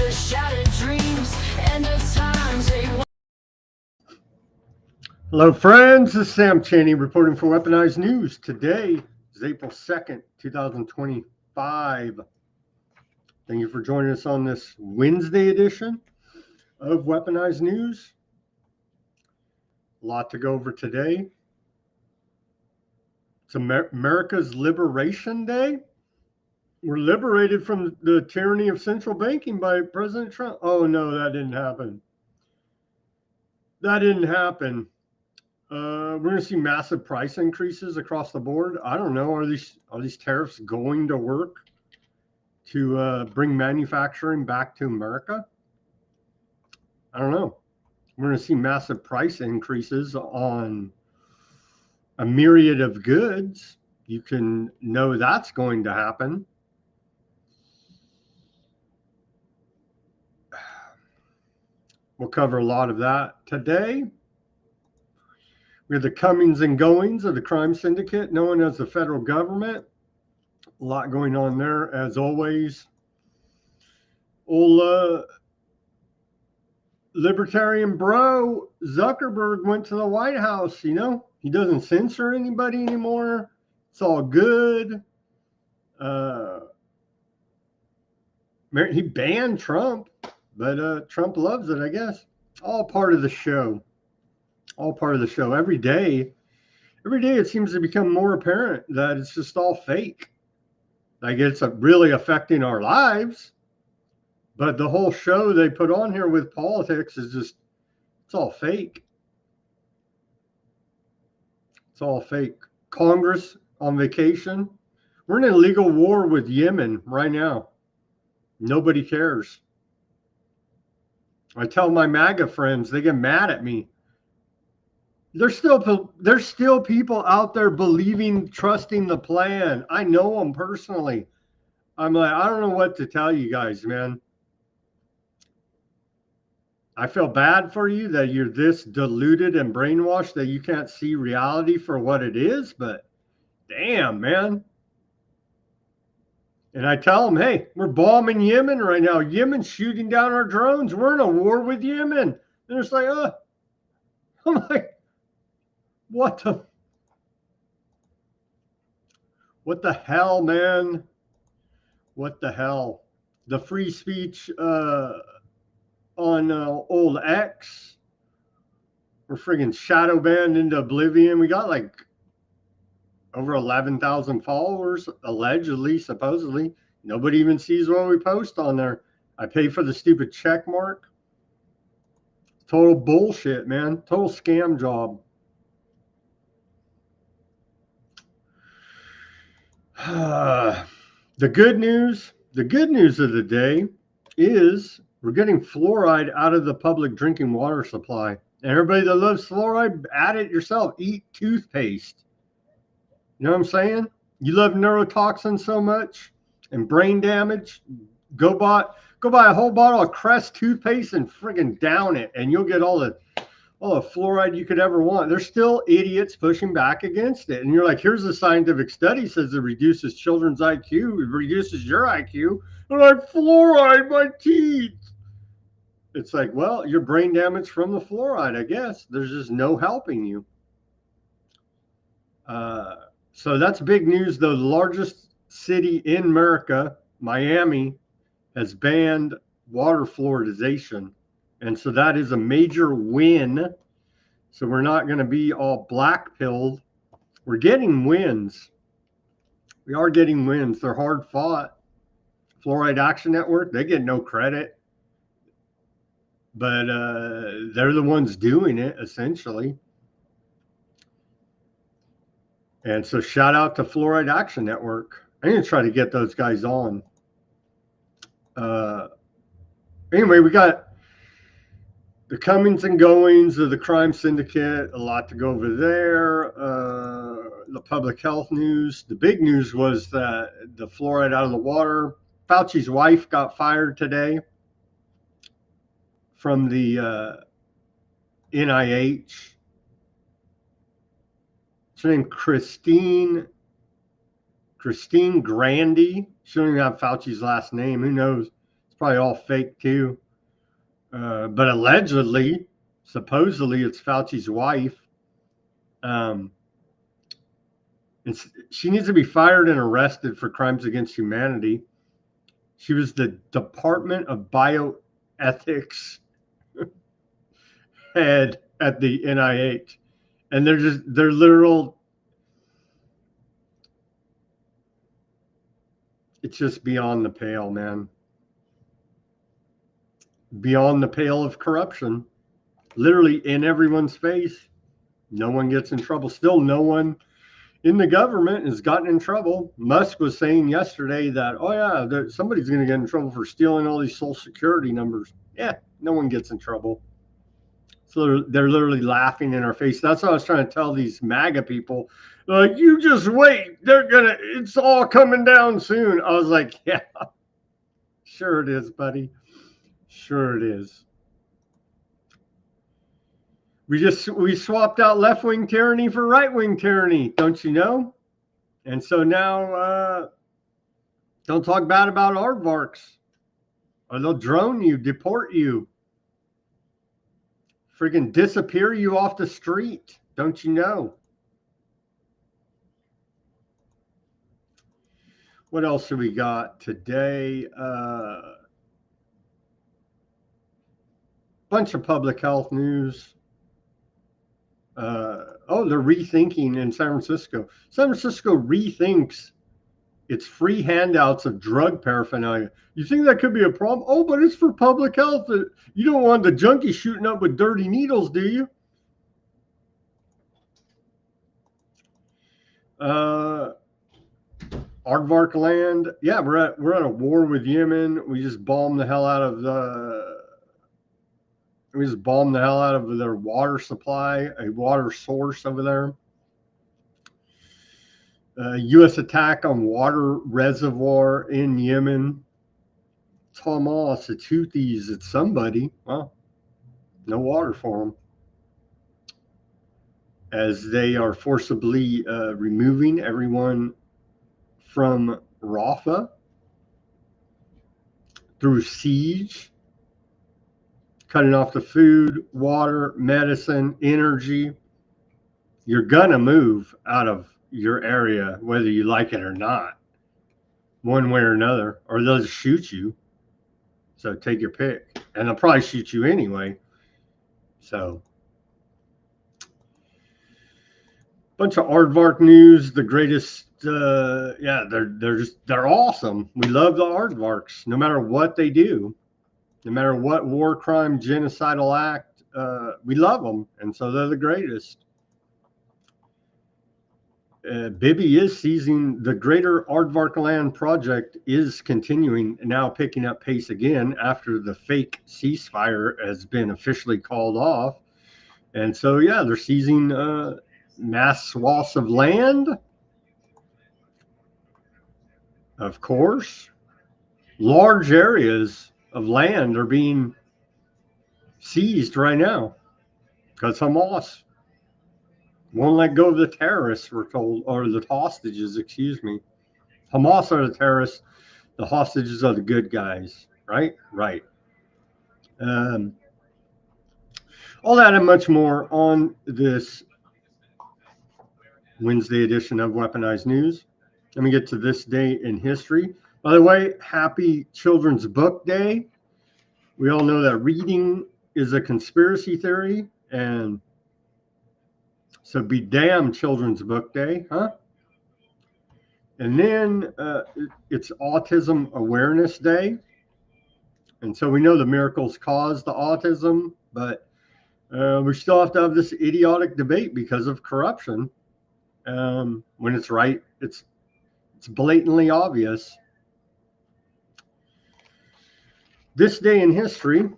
to shattered dreams. End of times, Hello, friends. This is Sam Chaney reporting for Weaponized News. Today is April 2nd, 2025. Thank you for joining us on this Wednesday edition of Weaponized News. A lot to go over today. It's America's Liberation Day. We're liberated from the tyranny of central banking by President Trump. Oh, no, that didn't happen. That didn't happen. We're going to see massive price increases across the board. I don't know. Are these tariffs going to work to bring manufacturing back to America? I don't know. We're going to see massive price increases on a myriad of goods. You can know that's going to happen. We'll cover a lot of that today. We have the comings and goings of the crime syndicate known as the federal government. A lot going on there, as always. Old libertarian bro Zuckerberg went to the White House. You know, he doesn't censor anybody anymore. It's all good. He banned Trump, but Trump loves it, I guess. All part of the show. All part of the show. Every day it seems to become more apparent that it's just all fake. Like, it's really affecting our lives, but the whole show they put on here with politics is just, it's all fake. It's all fake. Congress on vacation. We're in a legal war with Yemen right now. Nobody cares. I tell my MAGA friends, they get mad at me. There's still people out there believing, trusting the plan. I know them personally. I'm like, I don't know what to tell you guys, man. I feel bad for you that you're this deluded and brainwashed that you can't see reality for what it is, but damn, man. And I tell them, hey, we're bombing Yemen right now. Yemen's shooting down our drones. We're in a war with Yemen. And it's like, I'm like, what the hell, man? What the hell? The free speech on old X. We're friggin' shadow banned into oblivion. We got like over 11,000 followers, allegedly, supposedly. Nobody even sees what we post on there. I pay for the stupid check mark. Total bullshit, man. Total scam job. The good news of the day is we're getting fluoride out of the public drinking water supply. And everybody that loves fluoride, add it yourself. Eat toothpaste. You know what I'm saying? You love neurotoxins so much and brain damage. Go buy a whole bottle of Crest toothpaste and friggin' down it, and you'll get all the fluoride you could ever want. There's still idiots pushing back against it. And you're like, here's a scientific study says it reduces children's IQ. It reduces your IQ. And I fluoride my teeth. It's like, well, you're brain damaged from the fluoride, I guess. There's just no helping you. So that's big news, though. The largest city in America, Miami, has banned water fluoridation. And so that is a major win. So we're not going to be all black-pilled. We're getting wins. We are getting wins. They're hard fought. Fluoride Action Network, they get no credit. But they're the ones doing it, essentially. And so shout out to Fluoride Action Network. I'm going to try to get those guys on. Anyway, we got the comings and goings of the crime syndicate. A lot to go over there. The public health news. The big news was that the fluoride out of the water. Fauci's wife got fired today from the NIH. Her name Christine Grandy. She don't even have Fauci's last name. Who knows? It's probably all fake too. But allegedly, supposedly, it's Fauci's wife. And she needs to be fired and arrested for crimes against humanity. She was the Department of Bioethics head at the NIH. And they're literal. It's just beyond the pale, man. Beyond the pale of corruption. Literally in everyone's face. No one gets in trouble. Still, no one in the government has gotten in trouble. Musk was saying yesterday that, oh yeah, somebody's going to get in trouble for stealing all these social security numbers. Yeah, no one gets in trouble. So they're literally laughing in our face. That's what I was trying to tell these MAGA people. Like, you just wait. It's all coming down soon. I was like, yeah, sure it is, buddy. Sure it is. We swapped out left-wing tyranny for right-wing tyranny, don't you know? And so now, don't talk bad about aardvarks, or they'll drone you, deport you, freaking disappear you off the street, don't you know? What else have we got today? Bunch of public health news. They're rethinking in San Francisco. San Francisco rethinks its free handouts of drug paraphernalia. You think that could be a problem? Oh, but it's for public health. You don't want the junkie shooting up with dirty needles, do you? Aardvark land. Yeah, we're at a war with Yemen. We just bombed the hell out of their water supply, a water source over there. U.S. attack on water reservoir in Yemen. It's Hamas, it's Houthis, it's somebody. Well, no water for them. As they are forcibly removing everyone from Rafah through siege, cutting off the food, water, medicine, energy. You're gonna move out of your area, whether you like it or not, one way or another, or they'll just shoot you. So take your pick. And they'll probably shoot you anyway. So, bunch of aardvark news, the greatest. They're awesome. We love the aardvarks, no matter what they do, no matter what war crime, genocidal act. We love them, and so they're the greatest. Bibi is seizing the greater aardvark land project is continuing, now picking up pace again after the fake ceasefire has been officially called off. And so, yeah, they're seizing mass swaths of land. Of course, large areas of land are being seized right now because Hamas won't let go of the terrorists, we're told, or the hostages, excuse me. Hamas are the terrorists. The hostages are the good guys, right? Right. All that and much more on this Wednesday edition of Weaponized News. Let me get to this day in history. By the way, happy Children's Book Day. We all know that reading is a conspiracy theory, and so be damned Children's Book Day, huh? And then it's Autism Awareness Day. And so we know the miracles caused the autism, but we still have to have this idiotic debate because of corruption. When it's right, it's blatantly obvious. This day in history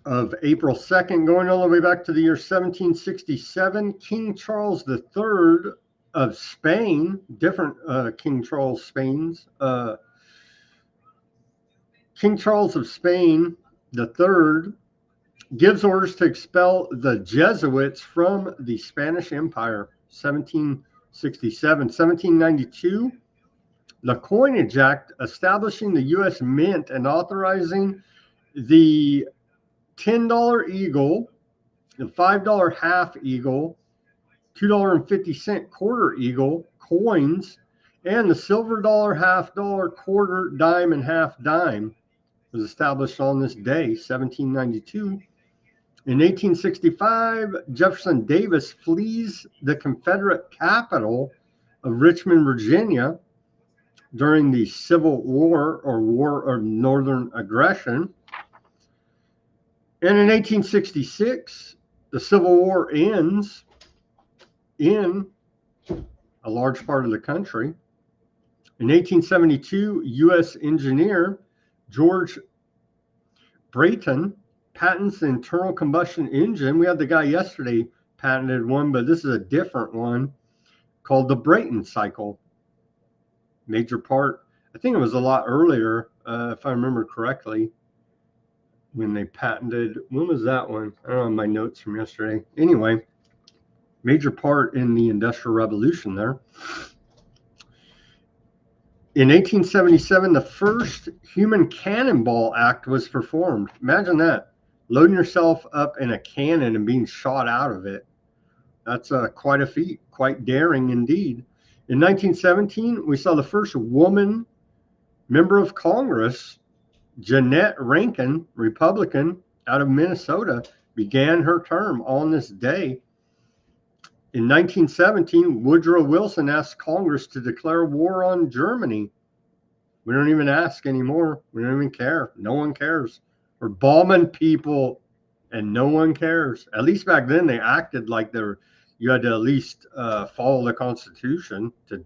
of April 2nd, going all the way back to the year 1767, King Charles III of Spain, different King Charles Spain's, King Charles of Spain III gives orders to expel the Jesuits from the Spanish Empire, 1767. 1792, the Coinage Act establishing the U.S. Mint and authorizing the $10 eagle, the $5 half eagle, $2.50 quarter eagle coins, and the silver dollar, half dollar, quarter, dime, and half dime was established on this day, 1792. In 1865, Jefferson Davis flees the Confederate capital of Richmond, Virginia, during the Civil War or War of Northern Aggression. And in 1866, the Civil War ends in a large part of the country. In 1872, U.S. engineer George Brayton patents the internal combustion engine. We had the guy yesterday patented one, but this is a different one called the Brayton cycle. Major part, I think it was a lot earlier, if I remember correctly, when they patented, when was that one? I don't know my notes from yesterday. Anyway, major part in the Industrial Revolution there. In 1877, the first Human Cannonball Act was performed. Imagine that, loading yourself up in a cannon and being shot out of it. That's quite a feat, quite daring indeed. In 1917, we saw the first woman member of Congress, Jeanette Rankin, Republican out of Minnesota, began her term on this day. In 1917, Woodrow Wilson asked Congress to declare war on Germany. We don't even ask anymore. We don't even care. No one cares. We're bombing people and no one cares. At least back then they acted like you had to at least follow the Constitution to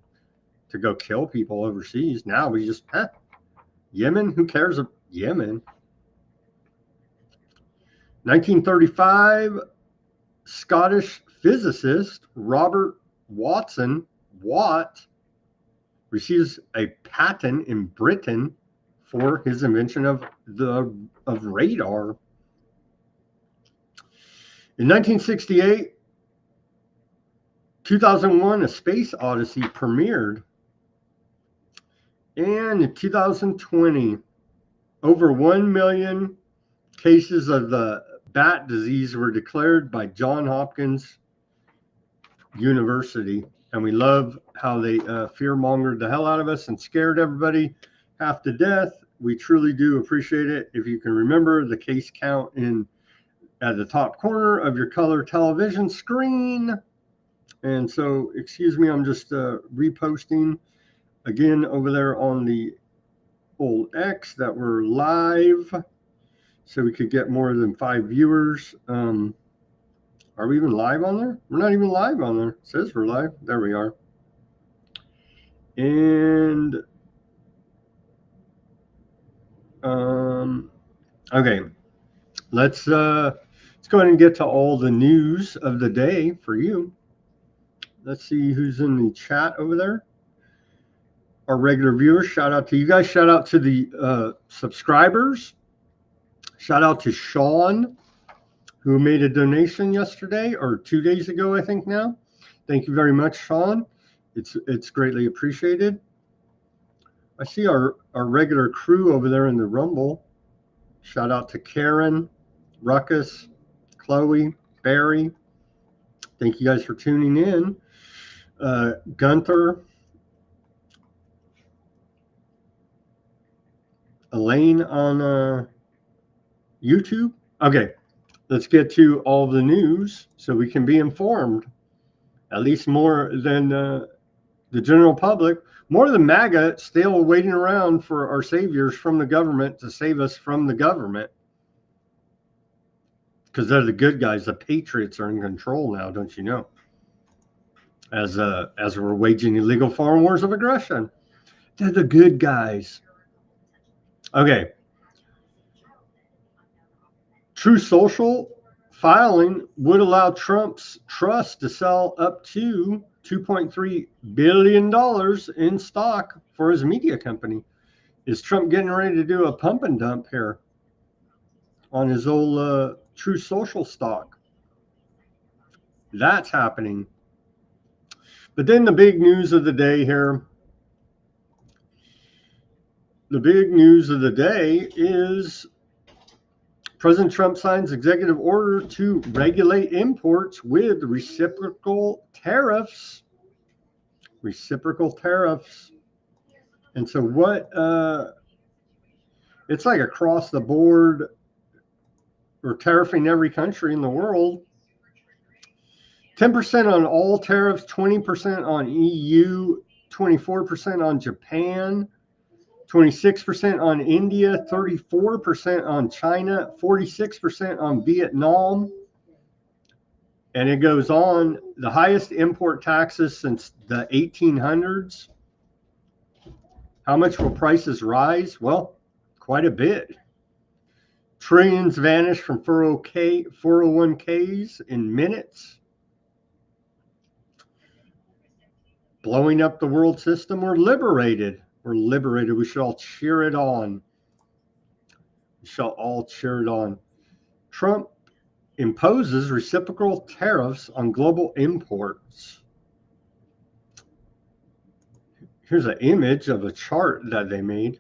go kill people overseas. Now we just, Yemen, who cares of Yemen? 1935, Scottish physicist Robert Watt receives a patent in Britain for his invention of radar. In 1968, 2001, A Space Odyssey premiered. And in 2020, over 1 million cases of the bat disease were declared by Johns Hopkins University. And we love how they fear-mongered the hell out of us and scared everybody half to death. We truly do appreciate it. If you can remember the case count at the top corner of your color television screen. And so, excuse me, I'm just reposting again over there on the old X that we're live, so we could get more than 5 viewers. Are we even live on there? We're not even live on there. It says we're live. There we are. And okay, let's go ahead and get to all the news of the day for you. Let's see who's in the chat over there. Our regular viewers, shout out to you guys. Shout out to the subscribers. Shout out to Sean, who made a donation yesterday or 2 days ago, I think now. Thank you very much, Sean. It's greatly appreciated. I see our regular crew over there in the Rumble. Shout out to Karen, Ruckus, Chloe, Barry. Thank you guys for tuning in. Gunther, Elaine on YouTube. Okay, let's get to all the news so we can be informed, at least more than the general public, more than MAGA still waiting around for our saviors from the government to save us from the government. Because they're the good guys. The patriots are in control now, don't you know? As we're waging illegal foreign wars of aggression. They're the good guys. Okay. True Social filing would allow Trump's trust to sell up to $2.3 billion in stock for his media company. Is Trump getting ready to do a pump and dump here on his old True Social stock? That's happening. But then the big news of the day here, the big news of the day is President Trump signs executive order to regulate imports with reciprocal tariffs. Reciprocal tariffs. And so what, it's like across the board, we're tariffing every country in the world. 10% on all tariffs, 20% on EU, 24% on Japan, 26% on India, 34% on China, 46% on Vietnam. And it goes on, the highest import taxes since the 1800s. How much will prices rise? Well, quite a bit. Trillions vanish from 401ks in minutes. Blowing up the world system. We're liberated. We're liberated. We shall all cheer it on. We shall all cheer it on. Trump imposes reciprocal tariffs on global imports. Here's an image of a chart that they made.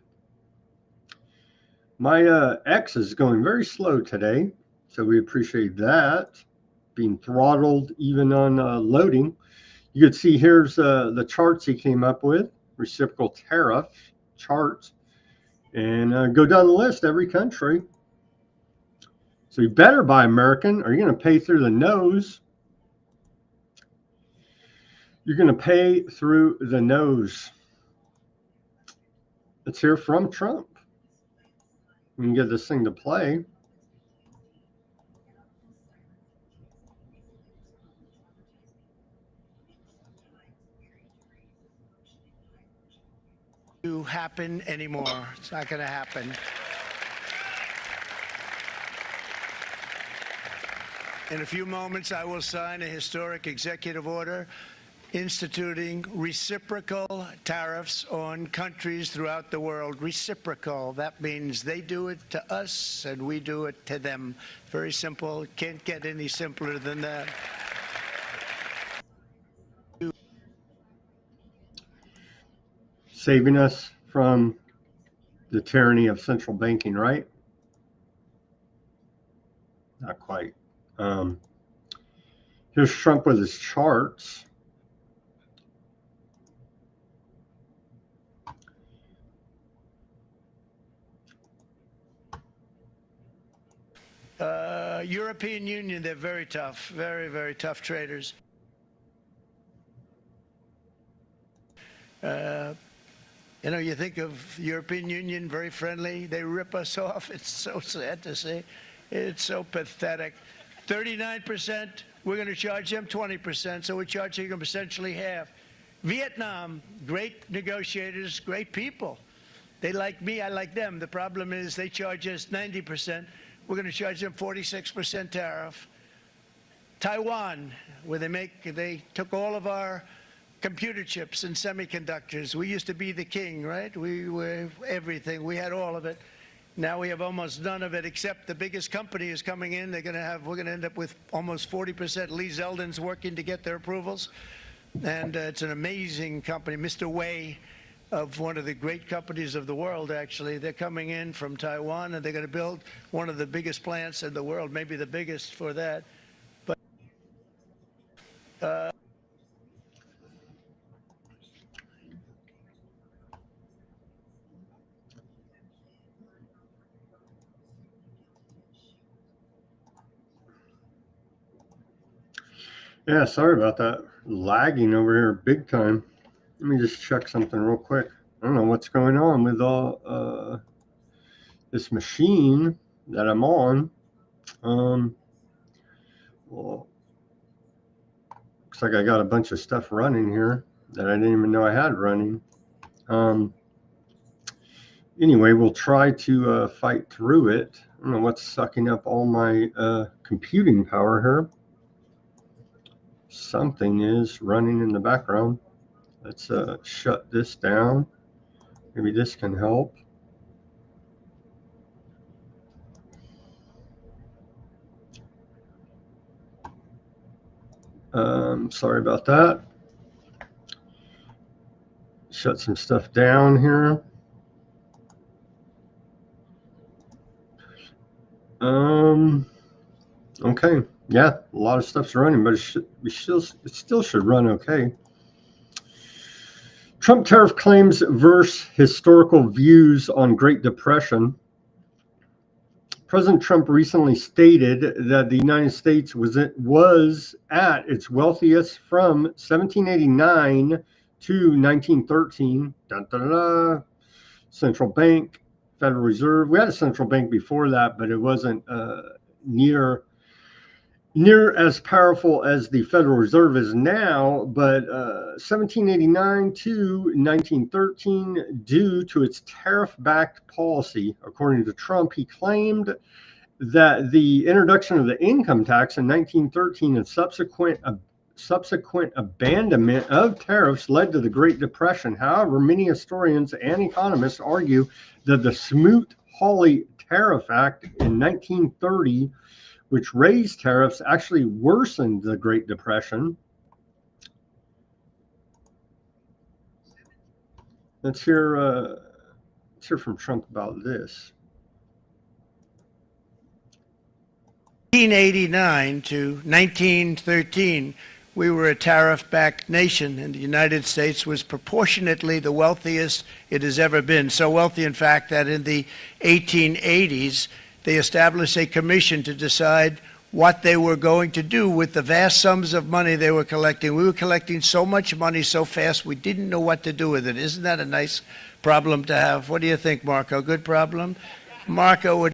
My X is going very slow today, so we appreciate that. Being throttled even on loading. You could see here's the charts he came up with, reciprocal tariff charts, and go down the list, every country. So you better buy American, or you're going to pay through the nose. You're going to pay through the nose. Let's hear from Trump. We can get this thing to play. To happen anymore. It's not going to happen. In a few moments, I will sign a historic executive order instituting reciprocal tariffs on countries throughout the world. Reciprocal. That means they do it to us and we do it to them. Very simple. Can't get any simpler than that. Saving us from the tyranny of central banking, right? Not quite. Here's Trump with his charts. European Union, they're very tough, very, very tough traders. You know, you think of European Union, very friendly. They rip us off. It's so sad to see. It's so pathetic. 39%, we're going to charge them 20%, so we're charging them essentially half. Vietnam, great negotiators, great people. They like me, I like them. The problem is they charge us 90%. We're going to charge them 46% tariff. Taiwan, where they took all of our computer chips and semiconductors. We used to be the king, right? We were everything. We had all of it. Now we have almost none of it, except the biggest company is coming in. We're going to end up with almost 40%. Lee Zeldin's working to get their approvals. And it's an amazing company. Mr. Wei, of one of the great companies of the world, actually. They're coming in from Taiwan, and they're going to build one of the biggest plants in the world, maybe the biggest for that. But Yeah, sorry about that. Lagging over here big time. Let me just check something real quick. I don't know what's going on with all this machine that I'm on. Well, looks like I got a bunch of stuff running here that I didn't even know I had running. Anyway, we'll try to fight through it. I don't know what's sucking up all my computing power here. Something is running in the background. Let's shut this down. Maybe this can help. Sorry about that. Shut some stuff down here. Okay. Yeah, a lot of stuff's running, but it still should run okay. Trump tariff claims versus historical views on Great Depression. President Trump recently stated that the United States was at its wealthiest from 1789 to 1913. Dun, dun, dun, dun. Central bank, Federal Reserve. We had a central bank before that, but it wasn't near as powerful as the Federal Reserve is now. But 1789 to 1913, due to its tariff-backed policy, according to Trump, he claimed that the introduction of the income tax in 1913 and subsequent abandonment of tariffs led to the Great Depression. However, many historians and economists argue that the Smoot-Hawley Tariff Act in 1930, which raised tariffs, actually worsened the Great Depression. Let's hear from Trump about this. 1989 to 1913, we were a tariff-backed nation, and the United States was proportionately the wealthiest it has ever been. So wealthy, in fact, that in the 1880s, they established a commission to decide what they were going to do with the vast sums of money they were collecting. We were collecting so much money so fast, we didn't know what to do with it. Isn't that a nice problem to have? What do you think, Marco? Good problem? Marco would...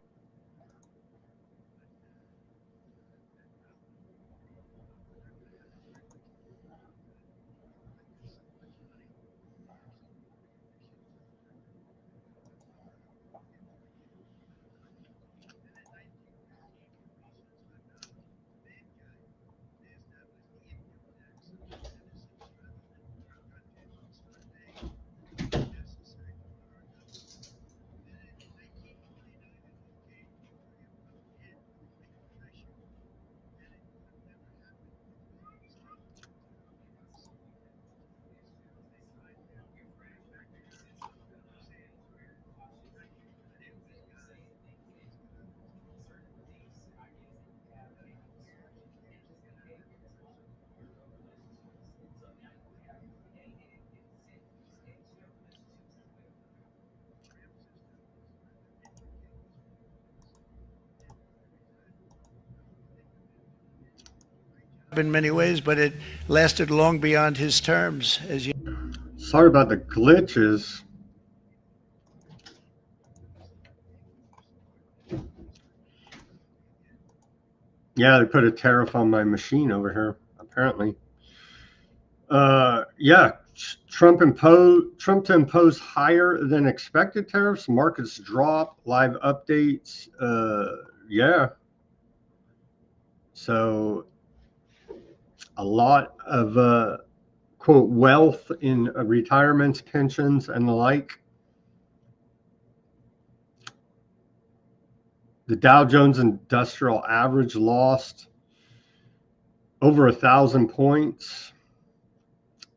in many ways, but it lasted long beyond his terms. As you... Sorry about the glitches. Yeah, they put a tariff on my machine over here, apparently. Yeah, Trump to impose higher than expected tariffs. Markets drop. Live updates. Yeah. So a lot of quote wealth in retirements, pensions, and the like. The Dow Jones Industrial Average lost over 1,000 points.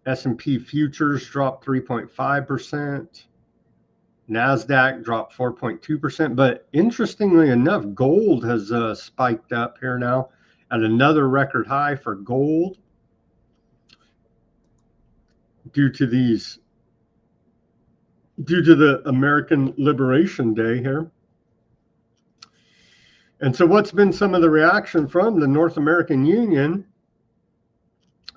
S&P futures dropped 3.5%. NASDAQ dropped 4.2%. But interestingly enough, gold has spiked up here now at another record high for gold due to the American Liberation Day here. And so what's been some of the reaction from the North American Union?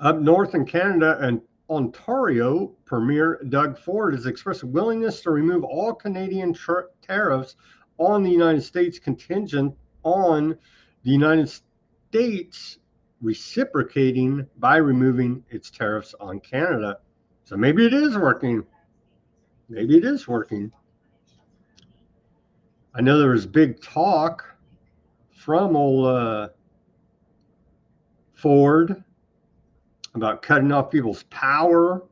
Up north in Canada and Ontario, Premier Doug Ford has expressed a willingness to remove all Canadian tariffs on the United States contingent on the United States reciprocating by removing its tariffs on Canada. So maybe it is working. Maybe it is working. I know there was big talk from old Ford about cutting off people's power.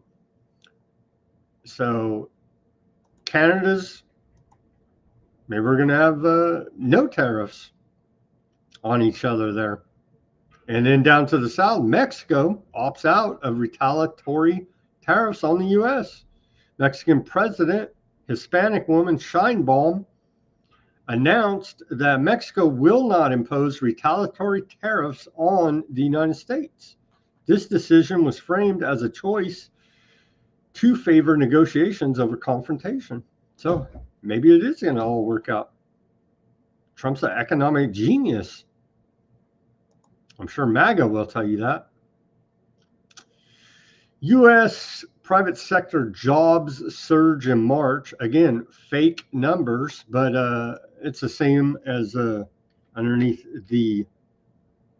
So Canada's, maybe we're going to have no tariffs on each other there. And then down to the south, Mexico opts out of retaliatory tariffs on the U.S. Mexican president, Hispanic woman Sheinbaum, announced that Mexico will not impose retaliatory tariffs on the United States. This decision was framed as a choice to favor negotiations over confrontation. So maybe it is going to all work out. Trump's an economic genius. I'm sure MAGA will tell you that. U.S. private sector jobs surge in March. Again, fake numbers, but it's the same as underneath the,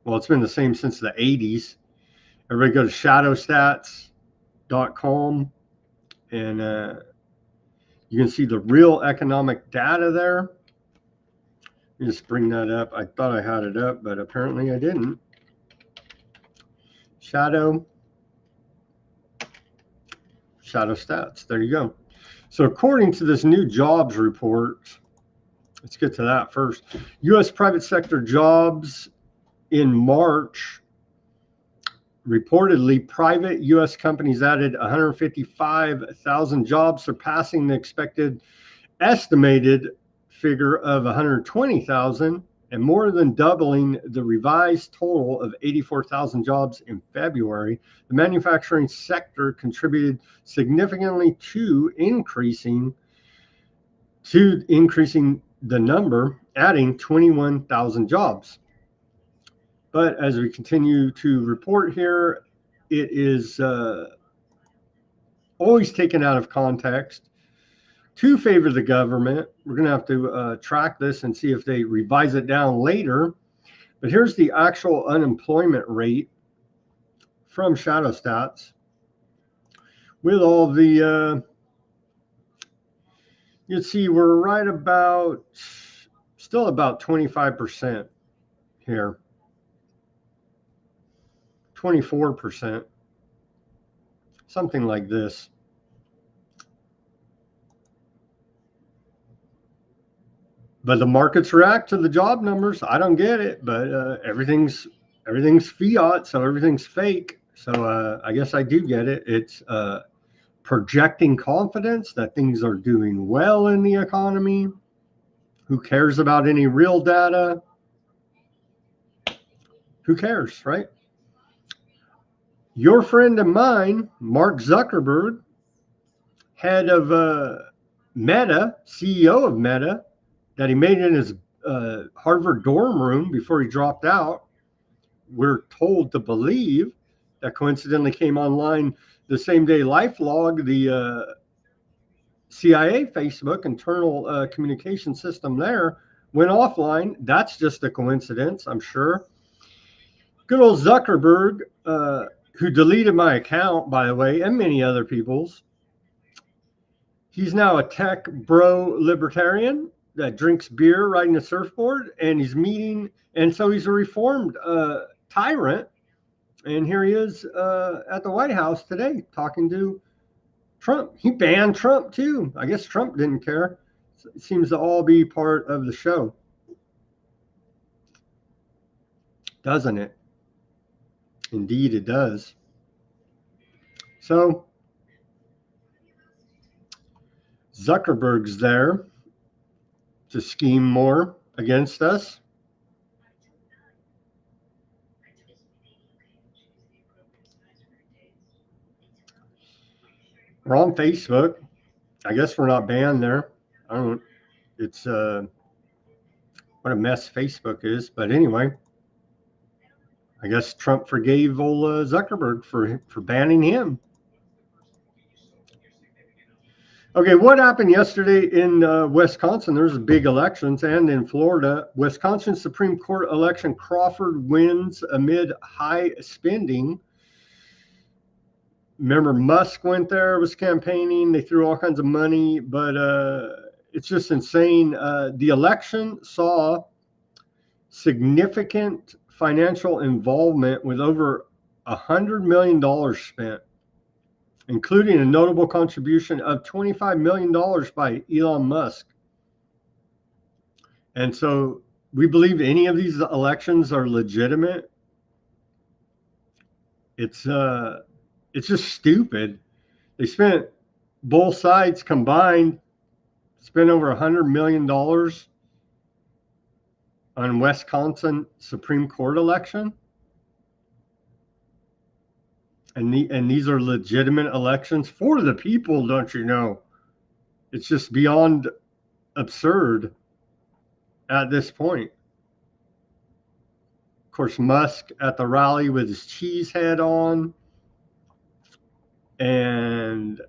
well, it's been the same since the 80s. Everybody go to shadowstats.com and you can see the real economic data there. Let me just bring that up. I thought I had it up, but apparently I didn't. Shadow stats. There you go. So according to this new jobs report, let's get to that first. U.S. private sector jobs in March, reportedly, private U.S. companies added 155,000 jobs, surpassing the estimated figure of 120,000 and more than doubling the revised total of 84,000 jobs in February. The manufacturing sector contributed significantly to increasing the number, adding 21,000 jobs. But as we continue to report here, it is always taken out of context to favor the government. We're going to have to track this and see if they revise it down later. But here's the actual unemployment rate from Shadow Stats with all the, you see we're right about, still about 25% here, 24%, something like this. But the markets react to the job numbers. I don't get it, but everything's fiat, so everything's fake. So I guess I do get it. It's projecting confidence that things are doing well in the economy. Who cares about any real data? Who cares, right? Your friend and mine, Mark Zuckerberg, head of Meta, CEO of Meta, that he made in his Harvard dorm room before he dropped out, we're told to believe, that coincidentally came online the same day LifeLog, the CIA Facebook internal communication system there, went offline. That's just a coincidence, I'm sure. Good old Zuckerberg, who deleted my account, by the way, and many other people's. He's now a tech bro libertarian that drinks beer riding a surfboard, and he's meeting, and so he's a reformed tyrant. And here he is at the White House today talking to Trump. He banned Trump too. I guess Trump didn't care. It seems to all be part of the show, doesn't it? Indeed it does. So Zuckerberg's there to scheme more against us. We're on Facebook. I guess we're not banned there. I don't. It's what a mess Facebook is. But anyway, I guess Trump forgave old Zuckerberg for banning him. Okay, what happened yesterday in Wisconsin? There's big elections, and in Florida, Wisconsin Supreme Court election, Crawford wins amid high spending. Remember, Musk went there, was campaigning. They threw all kinds of money, but it's just insane. The election saw significant financial involvement with over $100 million spent, including a notable contribution of $25 million by Elon Musk. And so we believe any of these elections are legitimate. It's just stupid. They spent, both sides combined, spent over $100 million on Wisconsin Supreme Court election. And these are legitimate elections for the people, don't you know? It's just beyond absurd at this point. Of course, Musk at the rally with his cheese head on. And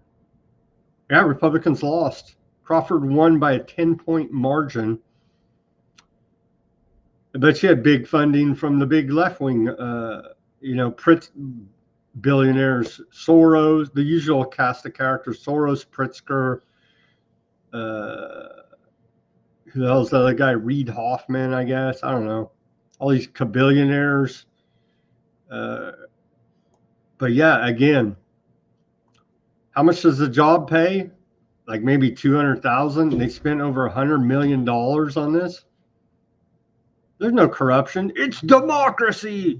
yeah, Republicans lost. Crawford won by a 10-point margin. But she had big funding from the big left-wing, billionaires, Soros, the usual cast of characters, Soros, Pritzker, who the hell's the other guy, Reid Hoffman, I guess, I don't know, all these billionaires. But yeah, again, how much does the job pay? Like maybe 200,000. They spent over $100 million on this. There's no corruption. It's democracy.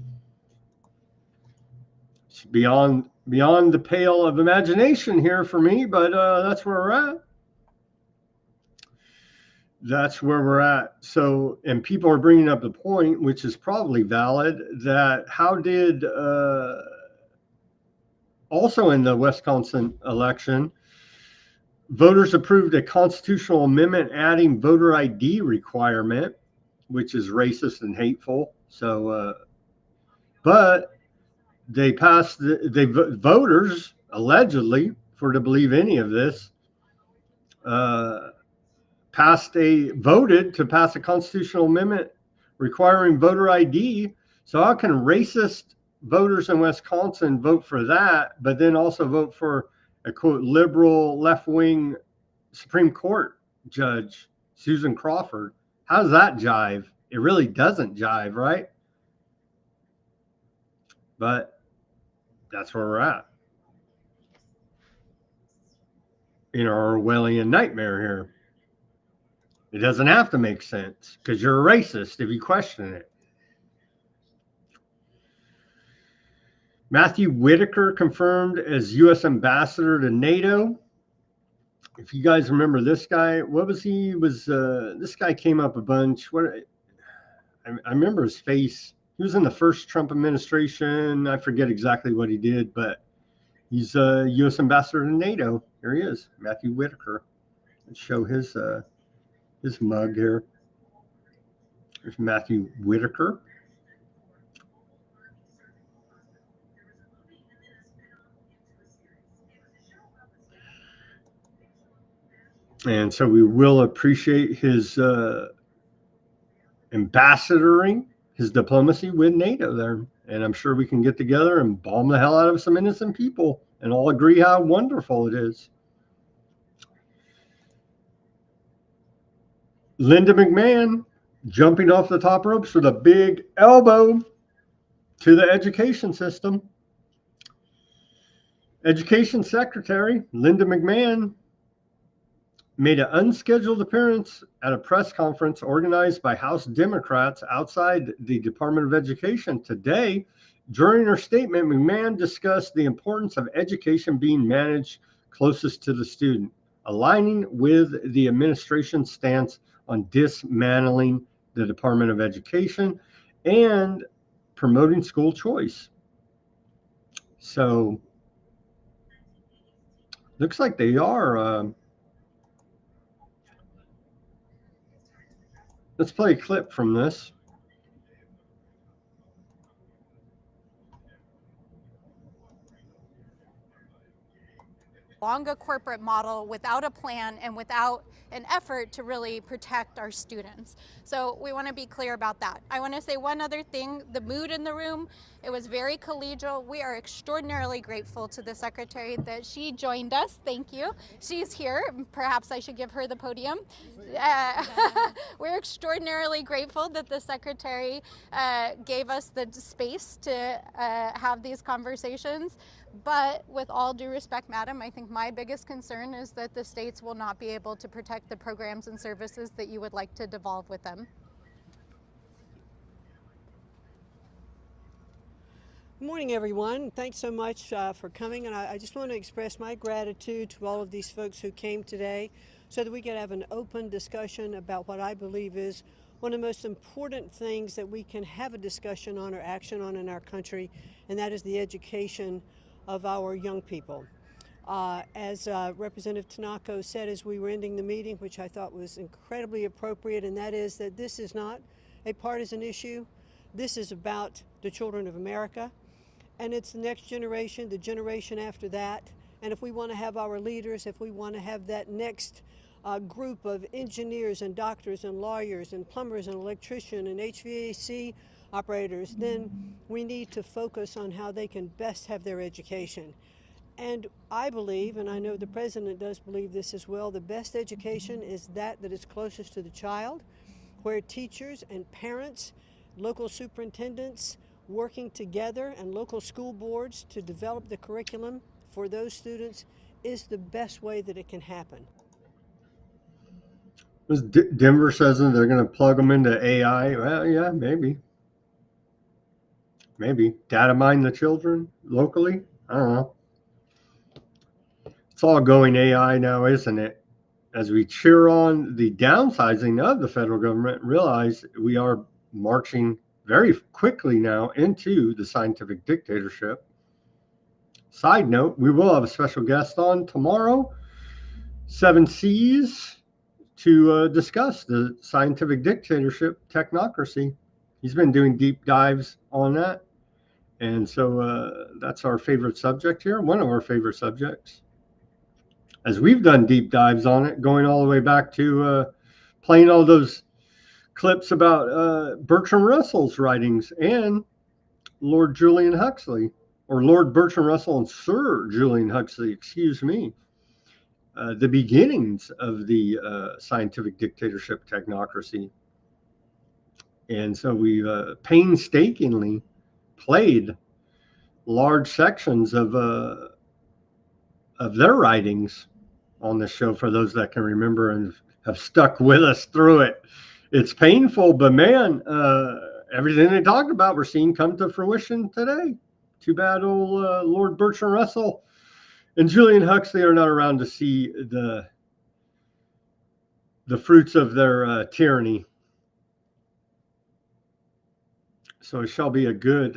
It's beyond the pale of imagination here for me, but that's where we're at. That's where we're at. So, and people are bringing up the point, which is probably valid, that how did also in the Wisconsin election, voters approved a constitutional amendment adding voter ID requirement, which is racist and hateful. So, but they passed, voters allegedly, for to believe any of this, voted to pass a constitutional amendment requiring voter ID. So how can racist voters in Wisconsin vote for that, but then also vote for a quote liberal left-wing Supreme Court judge, Susan Crawford? How does that jive? It really doesn't jive, right? But that's where we're at in our Orwellian nightmare here. It doesn't have to make sense because you're a racist if you question it. Matthew Whitaker confirmed as U.S. ambassador to NATO. If you guys remember this guy, what was he? This guy came up a bunch. I remember his face. He was in the first Trump administration. I forget exactly what he did, but he's a U.S. ambassador to NATO. Here he is, Matthew Whitaker. Let's show his mug here. There's Matthew Whitaker. And so we will appreciate his ambassadoring, his diplomacy with NATO there. And I'm sure we can get together and bomb the hell out of some innocent people and all agree how wonderful it is. Linda McMahon jumping off the top ropes with a big elbow to the education system. Education Secretary Linda McMahon made an unscheduled appearance at a press conference organized by House Democrats outside the Department of Education today. During her statement, McMahon discussed the importance of education being managed closest to the student, aligning with the administration's stance on dismantling the Department of Education and promoting school choice. So, looks like they are. Let's play a clip from this. Longer corporate model without a plan and without an effort to really protect our students. So we want to be clear about that. I want to say one other thing, the mood in the room, it was very collegial. We are extraordinarily grateful to the secretary that she joined us. Thank you. She's here. Perhaps I should give her the podium. We're extraordinarily grateful that the secretary gave us the space to have these conversations. But with all due respect, madam, I think my biggest concern is that the states will not be able to protect the programs and services that you would like to devolve with them. Good morning, everyone. Thanks so much for coming. And I just want to express my gratitude to all of these folks who came today so that we could have an open discussion about what I believe is one of the most important things that we can have a discussion on or action on in our country, and that is the education of our young people. As Representative Tanako said as we were ending the meeting, which I thought was incredibly appropriate, and that is that this is not a partisan issue. This is about the children of America, and it's the next generation, the generation after that. And if we want to have our leaders, if we want to have that next group of engineers and doctors and lawyers and plumbers and electricians and HVAC operators, then we need to focus on how they can best have their education. And I believe, and I know the president does believe this as well, the best education is that is closest to the child, where teachers and parents, local superintendents working together, and local school boards to develop the curriculum for those students is the best way that it can happen. Denver says that they're going to plug them into AI. Well, yeah, maybe. Data mine the children locally. I don't know. It's all going AI now, isn't it? As we cheer on the downsizing of the federal government, realize we are marching very quickly now into the scientific dictatorship. Side note, we will have a special guest on tomorrow, 7 C's, to discuss the scientific dictatorship technocracy. He's been doing deep dives on that. And so that's our favorite subject here, one of our favorite subjects. As we've done deep dives on it, going all the way back to playing all those clips about Bertrand Russell's writings and Lord Julian Huxley, or Lord Bertrand Russell and Sir Julian Huxley, excuse me. The beginnings of the scientific dictatorship technocracy. And so we painstakingly played large sections of their writings on the show for those that can remember and have stuck with us through it. It's painful, but man, everything they talked about we're seeing come to fruition today. Too bad old Lord Bertrand Russell and Julian Huxley are not around to see the fruits of their tyranny. So it shall be a good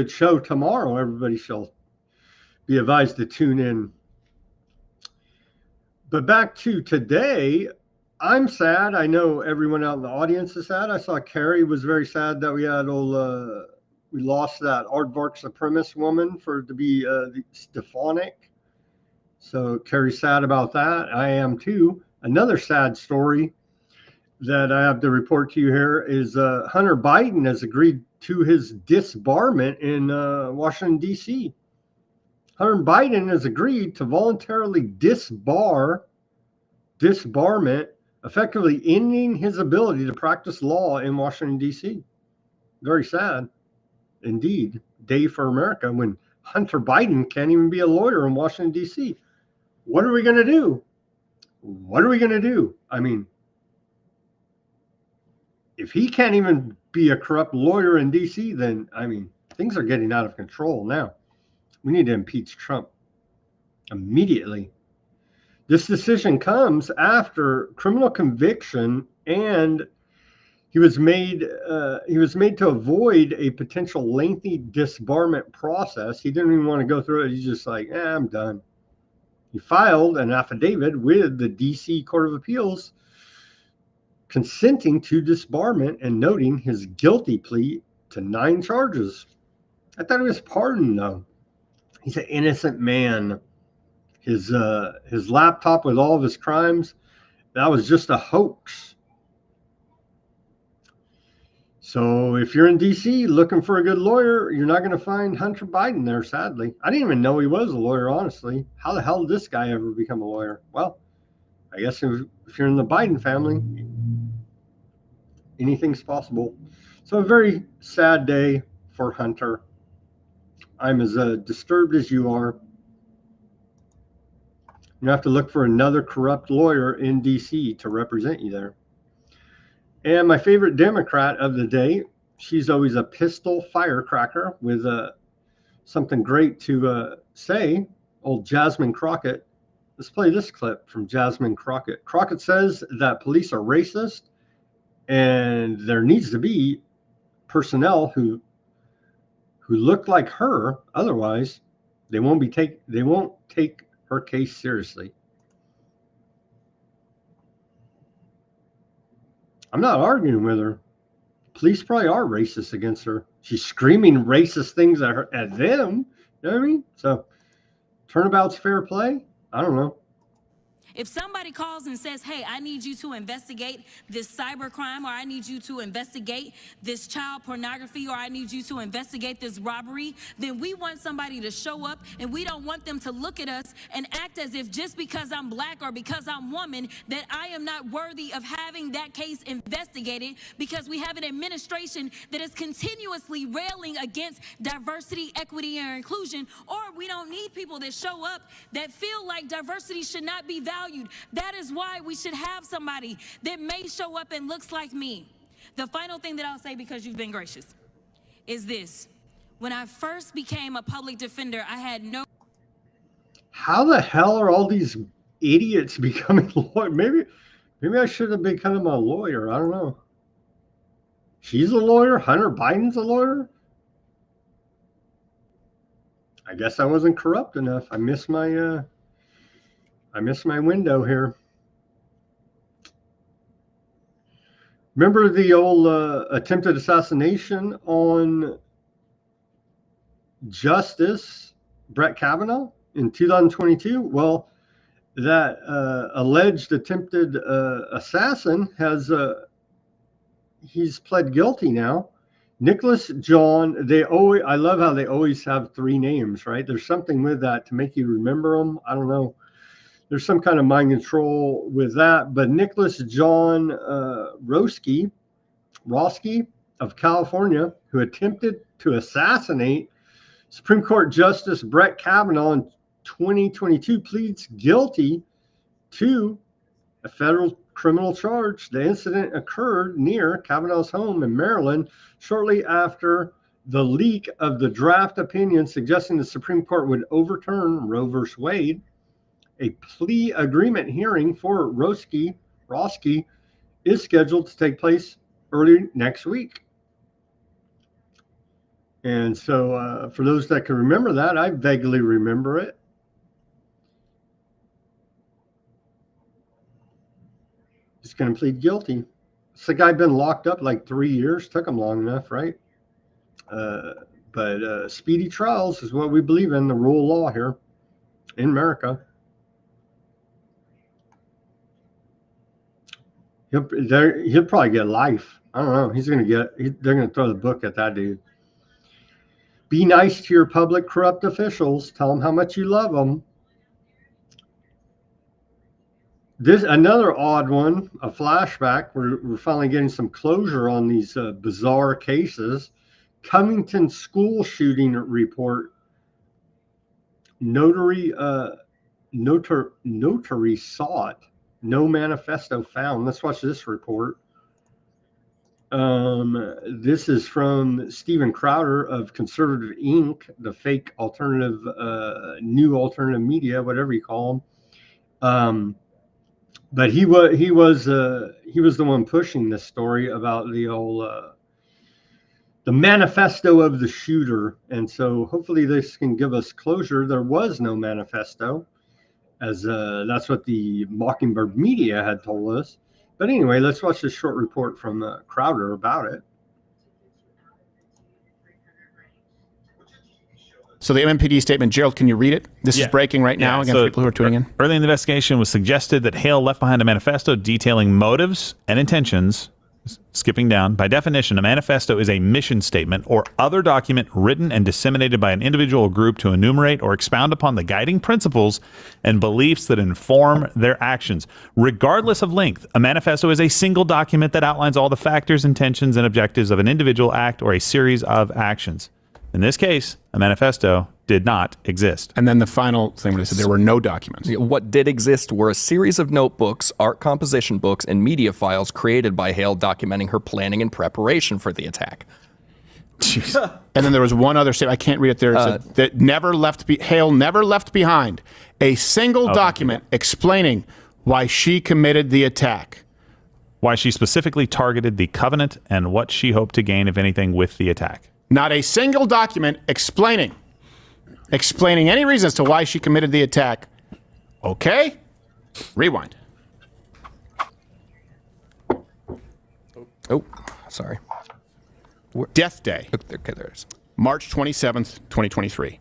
show tomorrow. Everybody shall be advised to tune in. But back to today, I'm sad. I know everyone out in the audience is sad. I saw Carrie was very sad that we had we lost that aardvark supremacist woman to be Stefanik. So Carrie's sad about that. I am too. Another sad story that I have to report to you here is Hunter Biden has agreed to his disbarment in Washington, D.C. Hunter Biden has agreed to voluntarily disbarment, effectively ending his ability to practice law in Washington, D.C. Very sad. Indeed, day for America when Hunter Biden can't even be a lawyer in Washington, D.C. What are we going to do? I mean, if he can't even be a corrupt lawyer in D.C., then, I mean, things are getting out of control now. We need to impeach Trump immediately. This decision comes after criminal conviction, and he was made to avoid a potential lengthy disbarment process. He didn't even want to go through it. He's just like, I'm done. He filed an affidavit with the D.C. Court of Appeals consenting to disbarment and noting his guilty plea to 9 charges. I thought he was pardoned, though. He's an innocent man. His laptop with all of his crimes, that was just a hoax. So if you're in D.C. looking for a good lawyer, you're not going to find Hunter Biden there, sadly. I didn't even know he was a lawyer, honestly. How the hell did this guy ever become a lawyer? Well, I guess if you're in the Biden family, anything's possible. So a very sad day for Hunter. I'm as disturbed as you are. You have to look for another corrupt lawyer in D.C. to represent you there. And my favorite Democrat of the day, she's always a pistol firecracker with something great to say, old Jasmine Crockett. Let's play this clip from Jasmine Crockett. Crockett says that police are racist And there needs to be personnel who look like her. Otherwise, they won't take her case seriously. I'm not arguing with her. Police probably are racist against her. She's screaming racist things at them. You know what I mean? So turnabout's fair play? I don't know. If somebody calls and says, hey, I need you to investigate this cybercrime, or I need you to investigate this child pornography, or I need you to investigate this robbery, then we want somebody to show up, and we don't want them to look at us and act as if just because I'm black or because I'm woman, that I am not worthy of having that case investigated, because we have an administration that is continuously railing against diversity, equity, and inclusion, or we don't need people that show up that feel like diversity should not be valued. That is why we should have somebody that may show up and looks like me. The final thing that I'll say, because you've been gracious, is this. When I first became a public defender, I had no... How the hell are all these idiots becoming lawyers? Maybe I should have become a lawyer. I don't know. She's a lawyer. Hunter Biden's a lawyer. I guess I wasn't corrupt enough. I missed my window here. Remember the old attempted assassination on Justice Brett Kavanaugh in 2022? Well, that alleged attempted assassin he's pled guilty now. Nicholas John. I love how they always have three names, right? There's something with that to make you remember them. I don't know. There's some kind of mind control with that. But Nicholas John Roski of California, who attempted to assassinate Supreme Court Justice Brett Kavanaugh in 2022, pleads guilty to a federal criminal charge. The incident occurred near Kavanaugh's home in Maryland shortly after the leak of the draft opinion suggesting the Supreme Court would overturn Roe v. Wade. A plea agreement hearing for Roski is scheduled to take place early next week. And so for those that can remember that, I vaguely remember it. He's going to plead guilty. It's the guy been locked up like 3 years. Took him long enough, right? But speedy trials is what we believe in, the rule of law here in America. He'll probably get life. I don't know. They're going to throw the book at that dude. Be nice to your public corrupt officials. Tell them how much you love them. This another odd one, a flashback. We're finally getting some closure on these bizarre cases. Covington school shooting report. Notary sought. No manifesto found. Let's watch this report. This is from Stephen Crowder of Conservative Inc., the fake alternative, new alternative media, whatever you call them. But he was the one pushing this story about the old the manifesto of the shooter, and so hopefully this can give us closure. There was no manifesto, as that's what the Mockingbird media had told us. But anyway, let's watch this short report from Crowder about it. So the MMPD statement, Gerald, can you read it? This is breaking right now against people who are tuning in. Early in the investigation was suggested that Hale left behind a manifesto detailing motives and intentions. Skipping down, by definition, a manifesto is a mission statement or other document written and disseminated by an individual or group to enumerate or expound upon the guiding principles and beliefs that inform their actions. Regardless of length, a manifesto is a single document that outlines all the factors, intentions, and objectives of an individual act or a series of actions. In this case, a manifesto did not exist. And then the final thing when I said there were no documents. What did exist were a series of notebooks, art composition books, and media files created by Hale documenting her planning and preparation for the attack. Jeez. And then there was one other statement. I can't read it there. That Hale never left behind a single document explaining why she committed the attack. why she specifically targeted the covenant and what she hoped to gain, if anything, with the attack. Not a single document explaining any reason as to why she committed the attack. Okay? Rewind. Oh, sorry. Death Day. Okay, there it is. March 27th, 2023.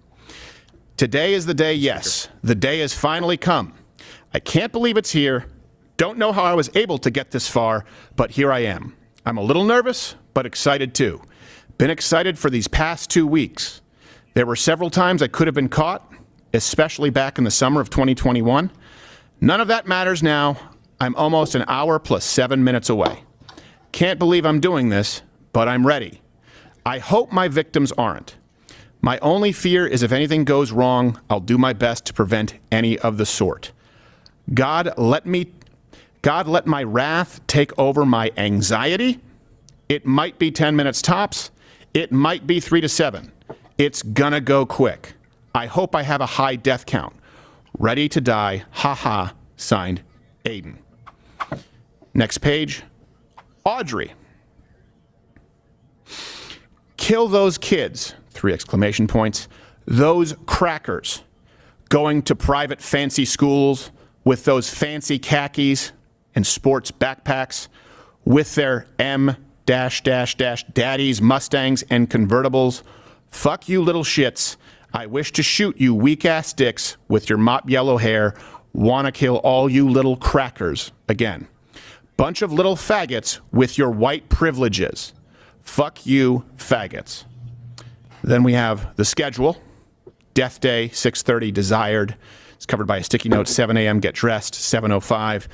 Today is the day, yes. The day has finally come. I can't believe it's here. Don't know how I was able to get this far, but here I am. I'm a little nervous, but excited too. Been excited for these past 2 weeks. There were several times I could have been caught, especially back in the summer of 2021. None of that matters now. I'm almost an hour plus 7 minutes away. Can't believe I'm doing this, but I'm ready. I hope my victims aren't. My only fear is if anything goes wrong, I'll do my best to prevent any of the sort. God, let my wrath take over my anxiety. It might be 10 minutes tops. It might be 3 to 7. It's gonna go quick. I hope I have a high death count. Ready to die. Ha ha. Signed, Aiden. Next page. Audrey. Kill those kids. 3 exclamation points. Those crackers. Going to private fancy schools with those fancy khakis and sports backpacks with their daddies, Mustangs, and convertibles. Fuck you little shits. I wish to shoot you weak-ass dicks with your mop yellow hair. Wanna kill all you little crackers. Again. Bunch of little faggots with your white privileges. Fuck you, faggots. Then we have the schedule. Death Day, 6:30, desired. It's covered by a sticky note, 7 a.m., get dressed, 7:05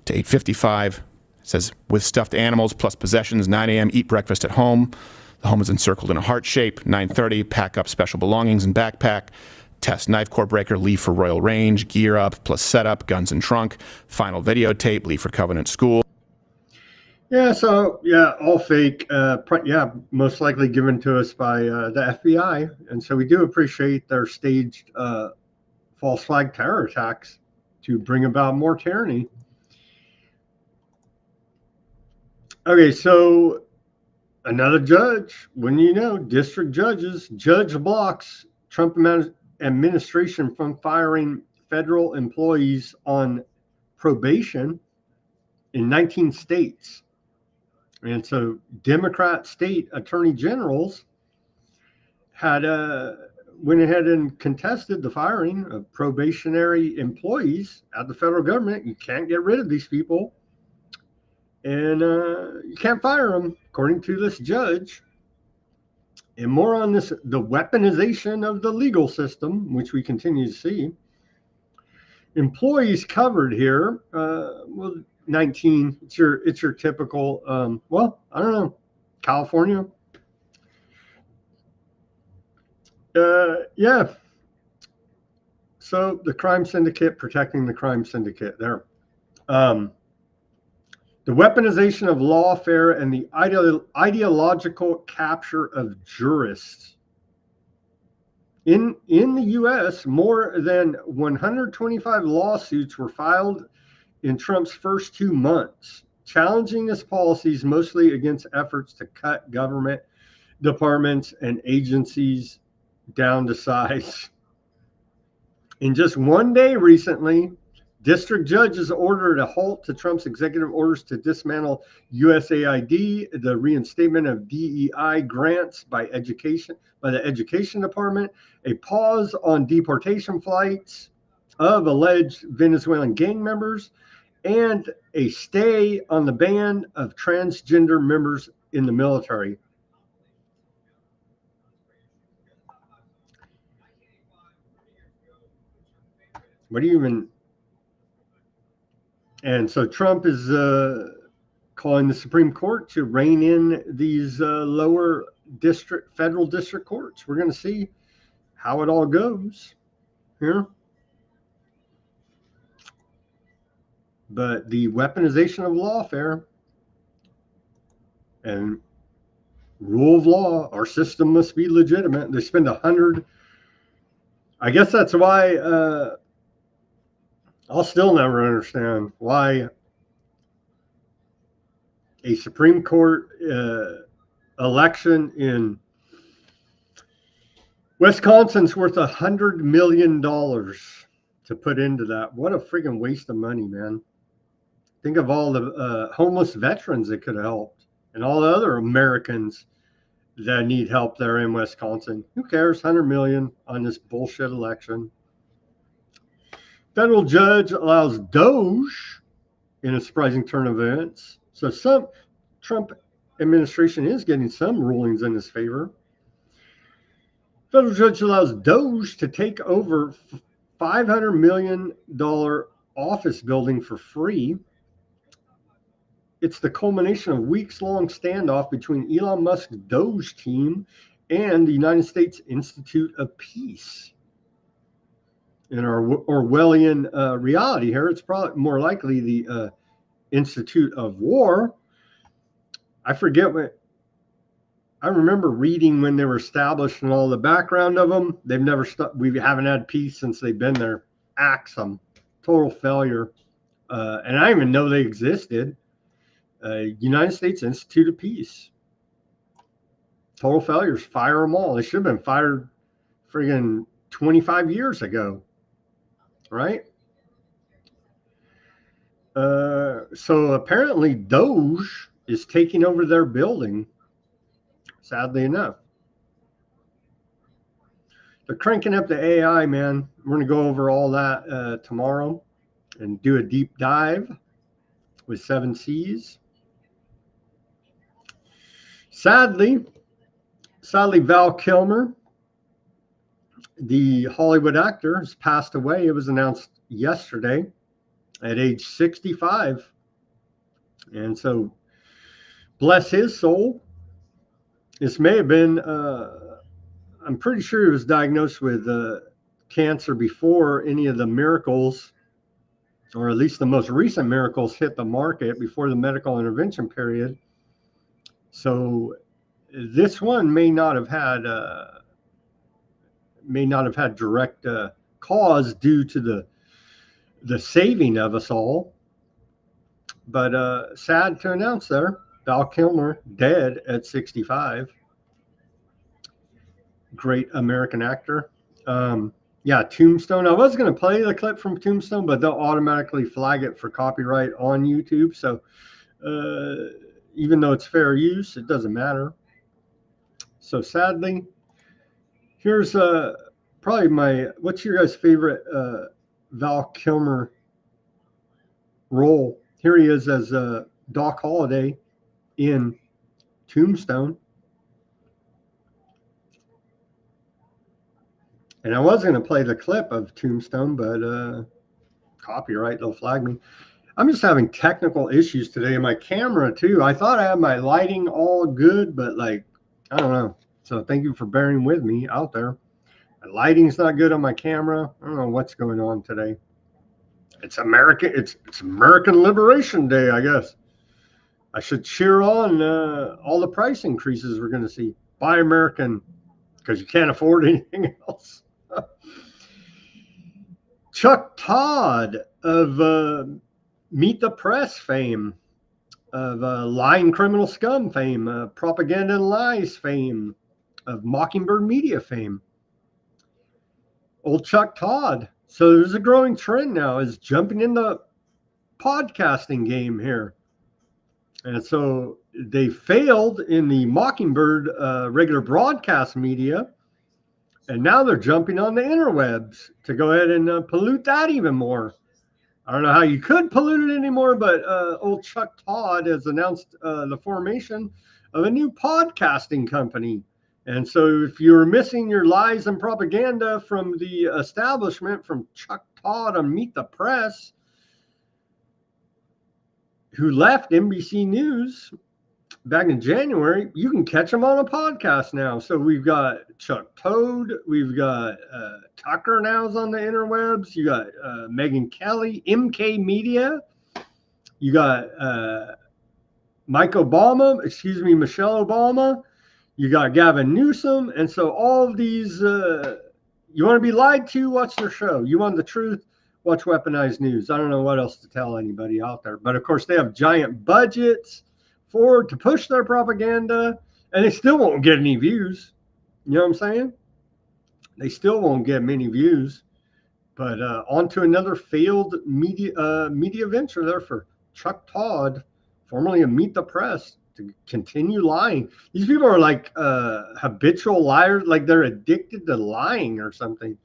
to 8:55. It says, with stuffed animals plus possessions, 9 a.m., eat breakfast at home. The home is encircled in a heart shape. 9:30, pack up special belongings and backpack. Test knife core breaker, leave for Royal Range. Gear up plus setup, guns and trunk. Final videotape, leave for Covenant School. Yeah, so, yeah, all fake. Most likely given to us by the FBI. And so we do appreciate their staged false flag terror attacks to bring about more tyranny. Okay, so another judge, when you know, district judges, judge blocks Trump administration from firing federal employees on probation in 19 states. And so Democrat state attorney generals had went ahead and contested the firing of probationary employees at the federal government. You can't get rid of these people. And you can't fire them, according to this judge. And more on this, the weaponization of the legal system, which we continue to see. Employees covered here. 19. It's your typical. I don't know, California. Yeah. So the crime syndicate protecting the crime syndicate there. The weaponization of lawfare and the ideological capture of jurists. In the U.S., more than 125 lawsuits were filed in Trump's first 2 months, challenging his policies mostly against efforts to cut government departments and agencies down to size. In just one day recently, district judges ordered a halt to Trump's executive orders to dismantle USAID, the reinstatement of DEI grants by the Education Department, a pause on deportation flights of alleged Venezuelan gang members, and a stay on the ban of transgender members in the military. What do you even... And so Trump is calling the Supreme Court to rein in these lower federal district courts. We're going to see how it all goes here. But the weaponization of lawfare and rule of law, our system must be legitimate. They spend $100. I guess that's why I'll still never understand why a Supreme Court election in Wisconsin's worth $100 million to put into that. What a freaking waste of money, man. Think of all the homeless veterans that could have helped and all the other Americans that need help there in Wisconsin. Who cares? 100 million on this bullshit election. Federal judge allows DOGE in a surprising turn of events. So some Trump administration is getting some rulings in his favor. Federal judge allows DOGE to take over $500 million office building for free. It's the culmination of weeks-long standoff between Elon Musk's DOGE team and the United States Institute of Peace. In our Orwellian reality here, it's probably more likely the Institute of War. I forget what. I remember reading when they were established and all the background of them. They've never we haven't had peace since they've been there. Axe them. Total failure. And I didn't even know they existed. United States Institute of Peace. Total failures. Fire them all. They should have been fired friggin' 25 years ago. Right? So apparently DOGE is taking over their building. Sadly enough. They're cranking up the AI, man. We're going to go over all that tomorrow and do a deep dive with 7 C's. Sadly, Val Kilmer, the Hollywood actor, has passed away. It was announced yesterday at age 65. And so, bless his soul. This may have been, I'm pretty sure he was diagnosed with cancer before any of the miracles, or at least the most recent miracles, hit the market before the medical intervention period. So this one may not have had direct cause due to the saving of us all. But sad to announce there. Val Kilmer, dead at 65. Great American actor. Yeah, Tombstone. I was going to play the clip from Tombstone, but they'll automatically flag it for copyright on YouTube. So even though it's fair use, it doesn't matter. So sadly, here's probably what's your guys' favorite Val Kilmer role? Here he is as Doc Holliday in Tombstone. And I was going to play the clip of Tombstone, but copyright, they'll flag me. I'm just having technical issues today. My camera, too. I thought I had my lighting all good, but, like, I don't know. So thank you for bearing with me out there. My lighting's not good on my camera. I don't know what's going on today. It's American. It's American Liberation Day, I guess. I should cheer on all the price increases we're going to see. Buy American, because you can't afford anything else. Chuck Todd of Meet the Press fame, of Lying Criminal Scum fame, Propaganda and Lies fame, of Mockingbird Media fame. Old Chuck Todd. So there's a growing trend now, is jumping in the podcasting game here. And so they failed in the Mockingbird regular broadcast media. And now they're jumping on the interwebs to go ahead and pollute that even more. I don't know how you could pollute it anymore, but old Chuck Todd has announced the formation of a new podcasting company. And so if you're missing your lies and propaganda from the establishment, from Chuck Todd on Meet the Press, who left NBC News back in January, you can catch him on a podcast now. So we've got Chuck Todd, we've got Tucker now's on the interwebs, you got Megyn Kelly, MK Media, you got Michelle Obama, you got Gavin Newsom. And so all of these, you want to be lied to, watch their show. You want the truth, watch Weaponized News. I don't know what else to tell anybody out there. But of course, they have giant budgets forward to push their propaganda, and they still won't get any views. You know what I'm saying? They still won't get many views. But on to another failed media venture there for Chuck Todd, formerly of Meet the Press, to continue lying. These people are like habitual liars, like they're addicted to lying or something.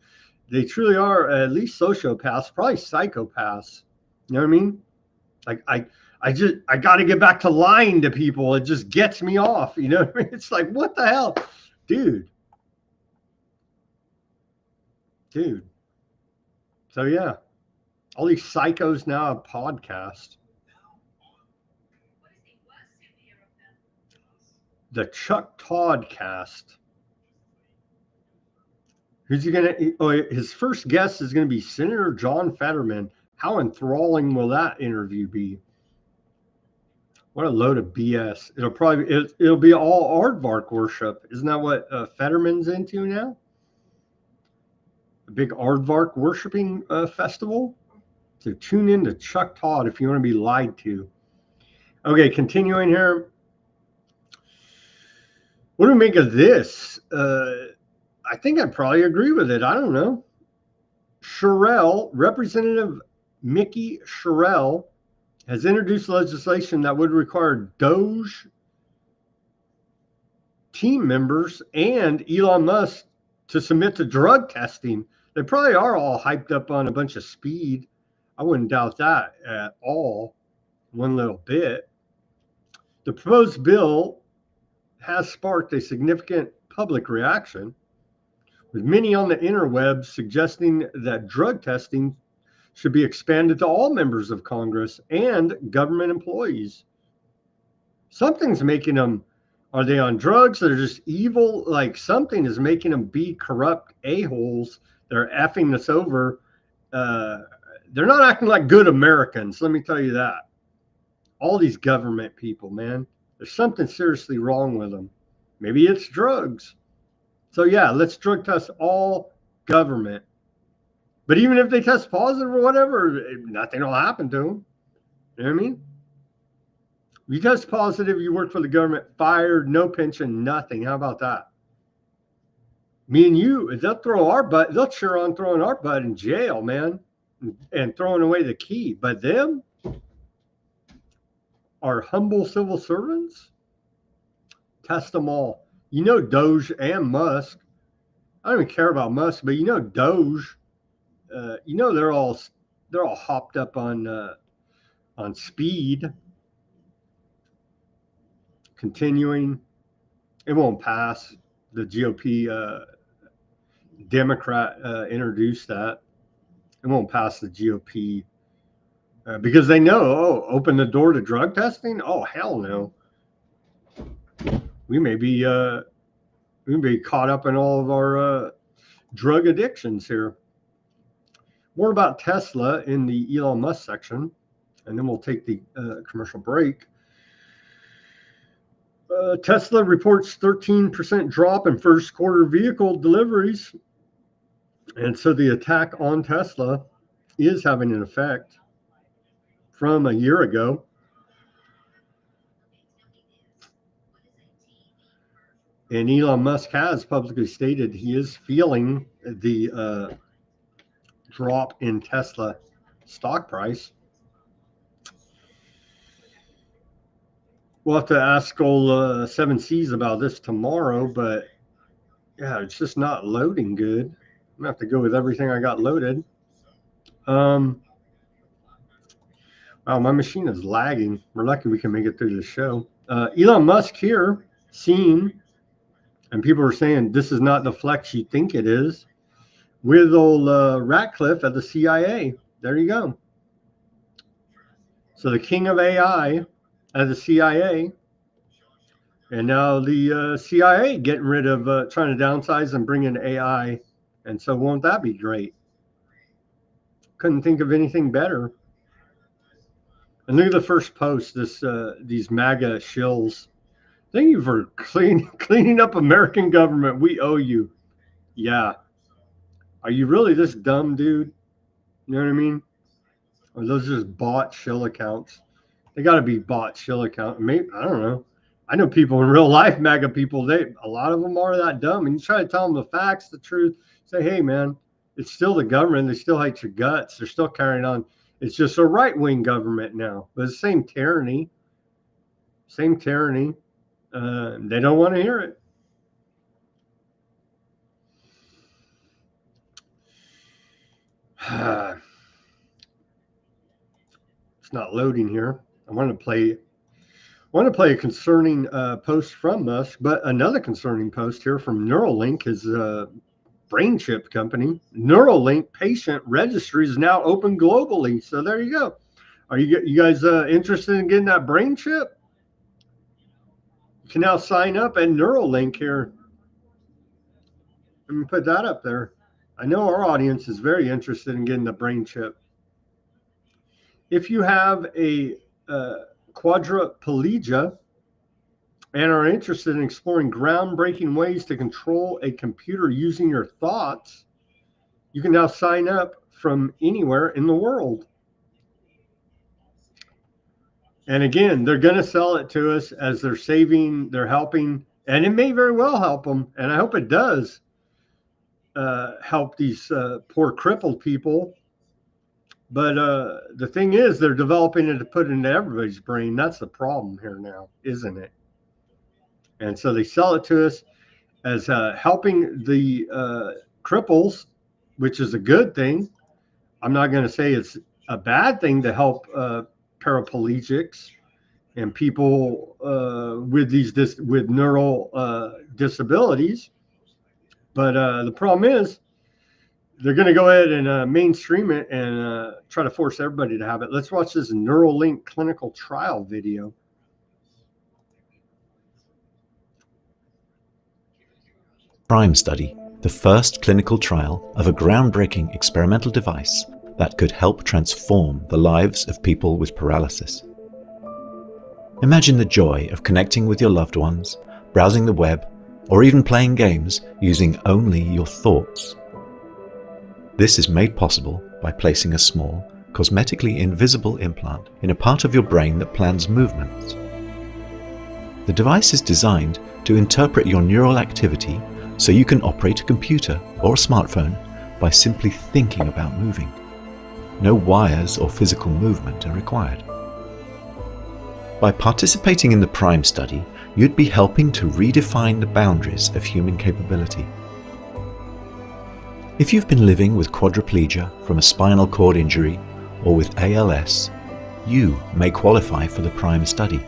They truly are at least sociopaths, probably psychopaths. You know what I mean? Like I got to get back to lying to people. It just gets me off. You know what I mean? It's like, what the hell, dude. So yeah, all these psychos now have podcasts. The Chuck Todd cast. Who's he gonna? Oh, his first guest is gonna be Senator John Fetterman. How enthralling will that interview be? What a load of BS! It'll be all aardvark worship. Isn't that what Fetterman's into now? A big aardvark worshiping festival. So tune in to Chuck Todd if you want to be lied to. Okay, continuing here. What do we make of this? I think I probably agree with it. I don't know. Representative Mickey Sherrill has introduced legislation that would require DOGE team members and Elon Musk to submit to drug testing. They probably are all hyped up on a bunch of speed. I wouldn't doubt that at all, one little bit. The proposed bill has sparked a significant public reaction, with many on the interwebs suggesting that drug testing should be expanded to all members of Congress and government employees. Something's making them, are they on drugs? They're just evil. Like something is making them be corrupt a-holes. They're effing us over. They're not acting like good Americans. Let me tell you that. All these government people, man, there's something seriously wrong with them. Maybe it's drugs. So yeah, let's drug test all government. But even if they test positive or whatever, nothing will happen to them. You know what I mean? If you test positive, you work for the government, fired, no pension, nothing. How about that? Me and you, they'll cheer on throwing our butt in jail, man, and throwing away the key. But them, our humble civil servants, test them all. You know, DOGE and Musk. I don't even care about Musk, but you know, DOGE. You know, they're all hopped up on speed. Continuing, it won't pass. The GOP Democrat introduced that. It won't pass the GOP because they know, open the door to drug testing. Oh, hell no. We may be caught up in all of our drug addictions here. More about Tesla in the Elon Musk section, and then we'll take the commercial break. Tesla reports 13% drop in first quarter vehicle deliveries. And so the attack on Tesla is having an effect from a year ago. And Elon Musk has publicly stated he is feeling the drop in Tesla stock price. We'll have to ask old 7Cs about this tomorrow, but yeah, it's just not loading good. I'm gonna have to go with everything I got loaded. Wow, my machine is lagging. We're lucky we can make it through the show. Elon Musk here, seen, and people are saying this is not the flex you think it is, with old Ratcliffe at the CIA. There you go. So the king of AI at the CIA, and now the CIA getting rid of trying to downsize and bring in AI, and so won't that be great? Couldn't think of anything better. And look at the first post. These MAGA shills. Thank you for cleaning up American government. We owe you. Yeah. Are you really this dumb, dude? You know what I mean? Or those just bot shill accounts? They got to be bought shill account. Maybe, I don't know. I know people in real life, MAGA people, a lot of them are that dumb. And you try to tell them the facts, the truth, say, hey, man, it's still the government. They still hate your guts. They're still carrying on. It's just a right-wing government now. But it's the same tyranny. Same tyranny. They don't want to hear it. It's not loading here. I want to play a concerning post from Musk, but another concerning post here from Neuralink, his brain chip company. Neuralink patient registry is now open globally. So there you go. Are you guys interested in getting that brain chip? You can now sign up at Neuralink here. Let me put that up there. I know our audience is very interested in getting the brain chip. If you have a quadriplegia and are interested in exploring groundbreaking ways to control a computer using your thoughts, you can now sign up from anywhere in the world. And again, they're going to sell it to us as they're saving, they're helping, and it may very well help them. And I hope it does help these poor crippled people. But the thing is, they're developing it to put into everybody's brain. That's the problem here now, isn't it? And so they sell it to us as helping the cripples, which is a good thing. I'm not going to say it's a bad thing to help paraplegics and people with neural disabilities. But the problem is, they're going to go ahead and mainstream it and try to force everybody to have it. Let's watch this Neuralink clinical trial video. PRIME study, the first clinical trial of a groundbreaking experimental device that could help transform the lives of people with paralysis. Imagine the joy of connecting with your loved ones, browsing the web, or even playing games using only your thoughts. This is made possible by placing a small, cosmetically invisible implant in a part of your brain that plans movements. The device is designed to interpret your neural activity so you can operate a computer or a smartphone by simply thinking about moving. No wires or physical movement are required. By participating in the PRIME study, you'd be helping to redefine the boundaries of human capability. If you've been living with quadriplegia from a spinal cord injury or with ALS, you may qualify for the PRIME study.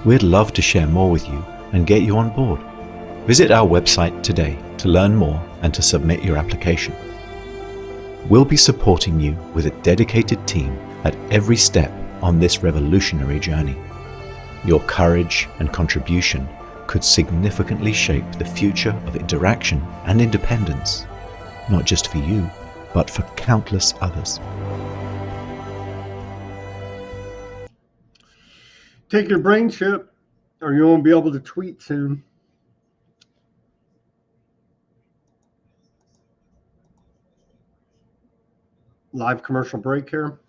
We'd love to share more with you and get you on board. Visit our website today to learn more and to submit your application. We'll be supporting you with a dedicated team at every step on this revolutionary journey. Your courage and contribution could significantly shape the future of interaction and independence, not just for you, but for countless others. Take your brain chip, or you won't be able to tweet soon. Live commercial break here.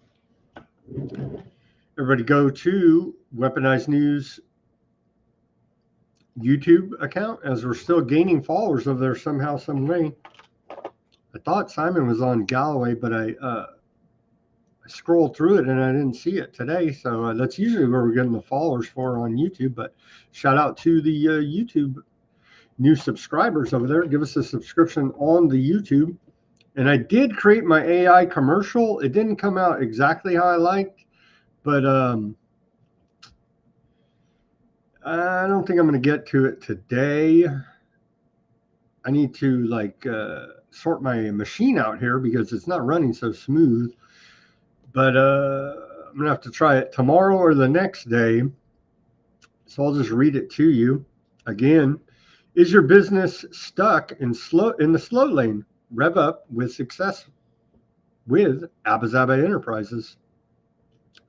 Everybody go to Weaponized News YouTube account, as we're still gaining followers over there somehow, some way. I thought Simon was on Galloway, but I scrolled through it and I didn't see it today. So that's usually where we're getting the followers for on YouTube. But shout out to the YouTube new subscribers over there. Give us a subscription on the YouTube. And I did create my AI commercial. It didn't come out exactly how I liked, but I don't think I'm going to get to it today. I need to sort my machine out here because it's not running so smooth. But I'm going to have to try it tomorrow or the next day. So I'll just read it to you. Again, is your business stuck in the slow lane? Rev up with success with Abba Enterprises.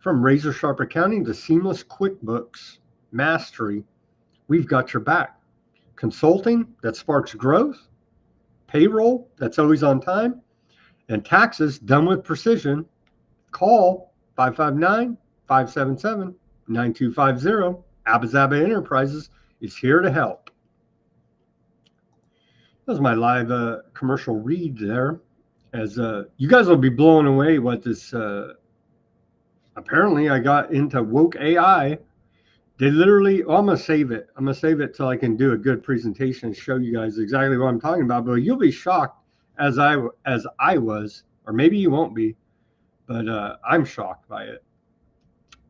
From razor sharp accounting to seamless QuickBooks mastery, we've got your back. Consulting that sparks growth, payroll that's always on time, and taxes done with precision. Call 577-9250. Abba Enterprises is here to help. That was my live commercial read there. As you guys will be blown away what this, apparently I got into woke AI. They literally, I'm going to save it. I'm going to save it till I can do a good presentation and show you guys exactly what I'm talking about. But you'll be shocked as I was, or maybe you won't be, but I'm shocked by it.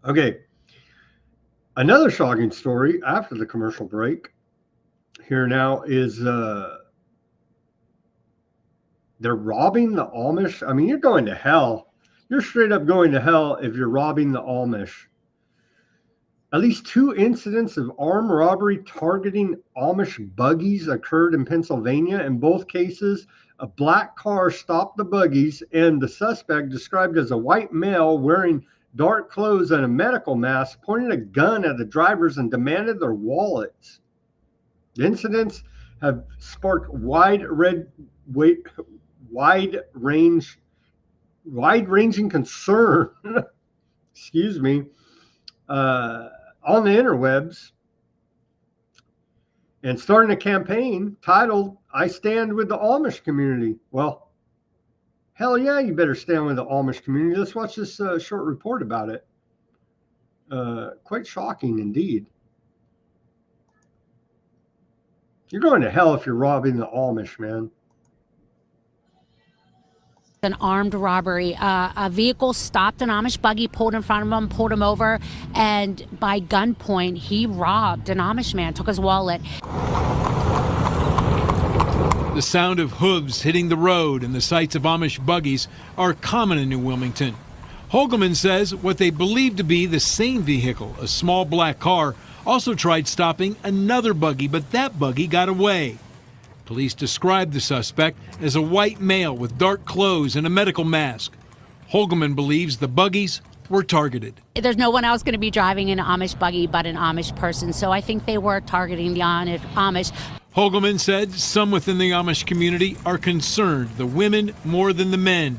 Okay. Another shocking story after the commercial break here now is they're robbing the Amish. I mean, you're going to hell. You're straight up going to hell if you're robbing the Amish. At least 2 incidents of armed robbery targeting Amish buggies occurred in Pennsylvania. In both cases, a black car stopped the buggies, and the suspect, described as a white male wearing dark clothes and a medical mask, pointed a gun at the drivers and demanded their wallets. The incidents have sparked wide-ranging concern. Excuse me. On the interwebs, and starting a campaign titled "I Stand with the Amish Community." Well, hell yeah, you better stand with the Amish community. Let's watch this short report about it. Quite shocking indeed. You're going to hell if you're robbing the Amish, man. An armed robbery. A vehicle stopped an Amish buggy, pulled in front of him, pulled him over, and by gunpoint, he robbed an Amish man, took his wallet. The sound of hooves hitting the road and the sights of Amish buggies are common in New Wilmington. Hogelman says what they believe to be the same vehicle, a small black car, also tried stopping another buggy, but that buggy got away. Police described the suspect as a white male with dark clothes and a medical mask. Hogelman believes the buggies were targeted. There's no one else going to be driving an Amish buggy but an Amish person, so I think they were targeting the Amish. Hogelman said some within the Amish community are concerned, the women more than the men.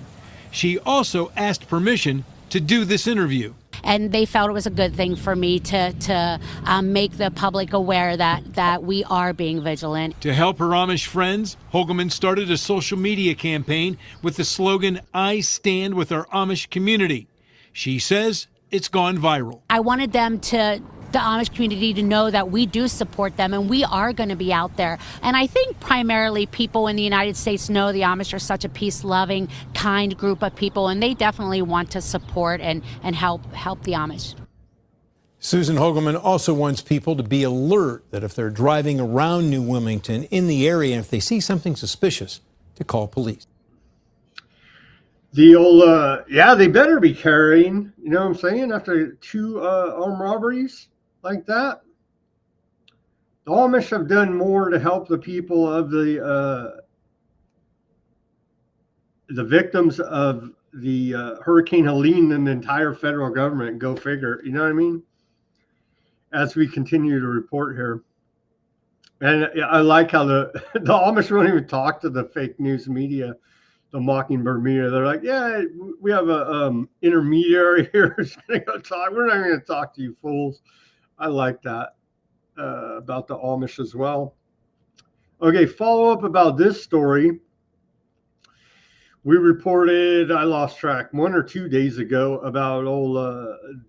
She also asked permission to do this interview. And they felt it was a good thing for me to make the public aware that we are being vigilant. To help her Amish friends, Hogelman started a social media campaign with the slogan, "I stand with our Amish community." She says it's gone viral. I wanted the Amish community to know that we do support them and we are going to be out there. And I think primarily people in the United States know the Amish are such a peace-loving, kind group of people, and they definitely want to support and help the Amish. Susan Hogelman also wants people to be alert that if they're driving around New Wilmington in the area, and if they see something suspicious, to call police. The old, yeah, they better be carrying, you know what I'm saying, after 2 armed robberies like that. The Amish have done more to help the people of the victims of the Hurricane Helene than the entire federal government. Go figure, you know what I mean? As we continue to report here. And I like how the Amish won't even talk to the fake news media, the Mockingbird media. They're like, yeah, we have a intermediary here who's going to go talk. We're not going to talk to you fools. I like that about the Amish as well. Okay, follow up about this story. We reported, I lost track, 1 or 2 days ago about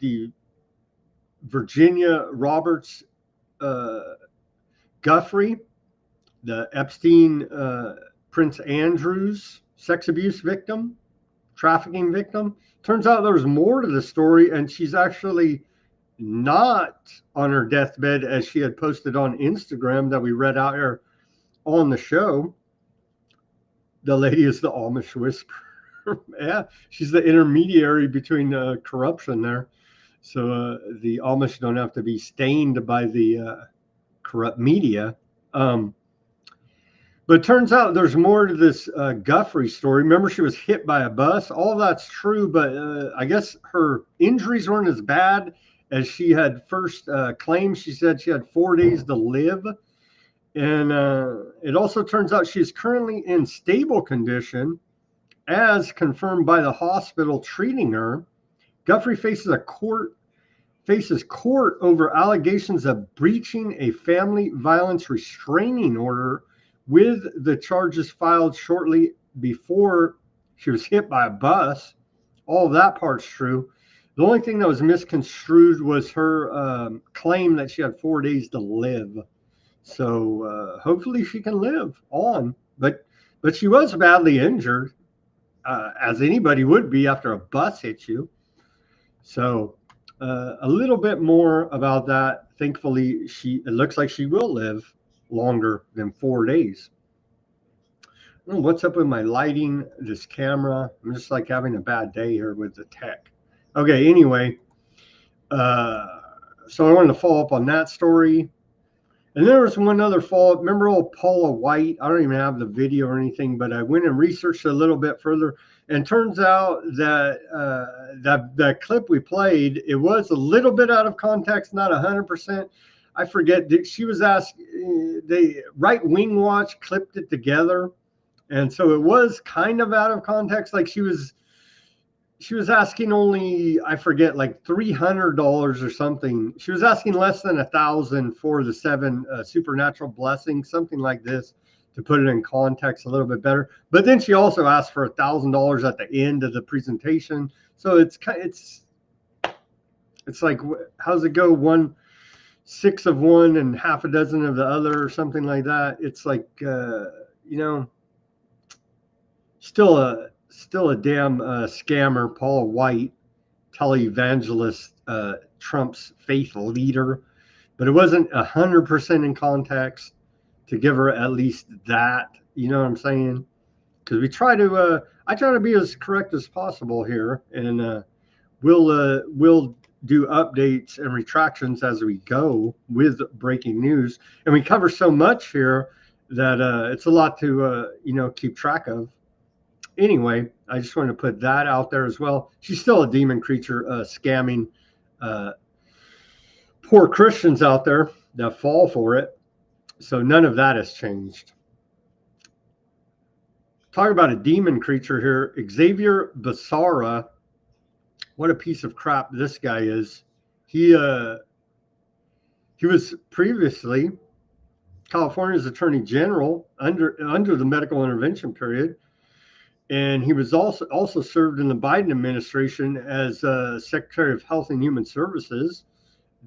the Virginia Roberts Guthrie, the Epstein Prince Andrews sex abuse victim, trafficking victim. Turns out there was more to the story, and she's actually not on her deathbed as she had posted on Instagram that we read out here on the show. The lady is the Amish whisperer. Yeah, she's the intermediary between corruption there. So the Amish don't have to be stained by the corrupt media. But it turns out there's more to this Guthrie story. Remember, she was hit by a bus. All that's true, but I guess her injuries weren't as bad as she had first claimed. She said she had 4 days to live. And it also turns out she is currently in stable condition, as confirmed by the hospital treating her. Guthrie faces a court faces court over allegations of breaching a family violence restraining order, with the charges filed shortly before she was hit by a bus. All of that part's true. The only thing that was misconstrued was her claim that she had 4 days to live. So hopefully she can live on. But she was badly injured, as anybody would be after a bus hits you. So a little bit more about that. Thankfully, it looks like she will live longer than 4 days. I don't know what's up with my lighting, this camera. I'm just like having a bad day here with the tech. Okay, anyway. So I wanted to follow up on that story. And there was one other follow-up. Remember old Paula White? I don't even have the video or anything, but I went and researched a little bit further. And turns out that that clip we played, it was a little bit out of context, not 100%. I forget. She was asked, the Right Wing Watch clipped it together. And so it was kind of out of context. Like she was asking only, I forget, like $300 or something. She was asking less than $1,000 for the 7 supernatural blessings, something like this, to put it in context a little bit better. But then she also asked for $1,000 at the end of the presentation. So it's like, how's it go? 6 of one and half a dozen of the other, or something like that. It's like, still a damn scammer. Paula White, televangelist, Trump's faith leader, but it wasn't 100% in context to give her at least that. You know what I'm saying? Because we try to, I try to be as correct as possible here, and we'll do updates and retractions as we go with breaking news, and we cover so much here that it's a lot to keep track of. Anyway, I just want to put that out there as well. She's still a demon creature, scamming poor Christians out there that fall for it. So none of that has changed. Talk about a demon creature here. Xavier Becerra. What a piece of crap this guy is. He was previously California's Attorney General under the medical intervention period. And he was also served in the Biden administration as Secretary of Health and Human Services,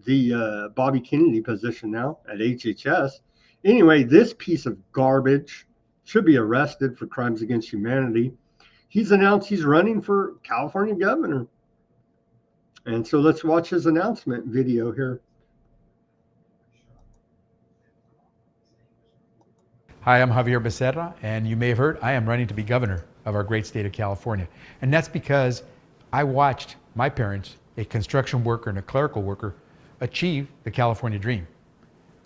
the Bobby Kennedy position now at HHS. Anyway, this piece of garbage should be arrested for crimes against humanity. He's announced he's running for California governor. And so let's watch his announcement video here. Hi, I'm Javier Becerra, and you may have heard I am running to be governor of our great state of California. And that's because I watched my parents, a construction worker and a clerical worker, achieve the California dream.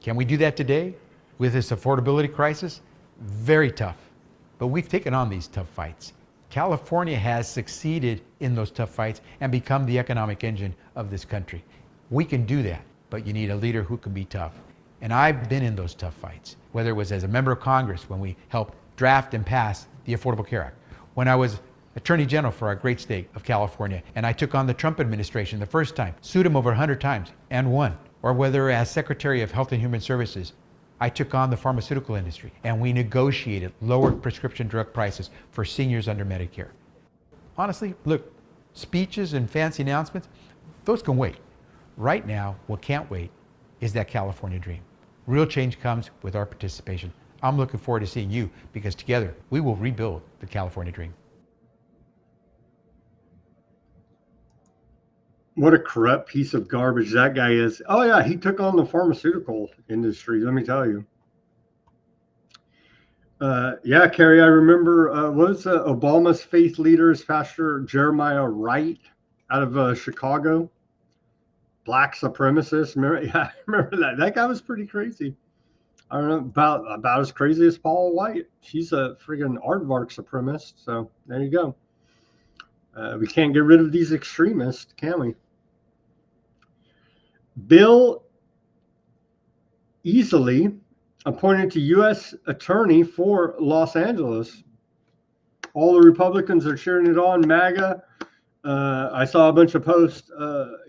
Can we do that today with this affordability crisis? Very tough. But we've taken on these tough fights. California has succeeded in those tough fights and become the economic engine of this country. We can do that, but you need a leader who can be tough. And I've been in those tough fights, whether it was as a member of Congress when we helped draft and pass the Affordable Care Act, when I was Attorney General for our great state of California, and I took on the Trump administration the first time, sued him over 100 times and won. Or whether as Secretary of Health and Human Services, I took on the pharmaceutical industry and we negotiated lowered prescription drug prices for seniors under Medicare. Honestly, look, speeches and fancy announcements, those can wait. Right now, what can't wait is that California dream. Real change comes with our participation. I'm looking forward to seeing you, because together we will rebuild the California dream. What a corrupt piece of garbage that guy is. Oh yeah, he took on the pharmaceutical industry, let me tell you. Yeah, Carrie, I remember, was Obama's faith leaders, Pastor Jeremiah Wright out of Chicago? Black supremacist. Remember? Yeah, I remember that. That guy was pretty crazy. I don't know, about as crazy as Paula White. She's a friggin' aardvark supremacist. So there you go. We can't get rid of these extremists, can we? Bill Easley appointed to U.S. Attorney for Los Angeles. All the Republicans are cheering it on. MAGA. I saw a bunch of posts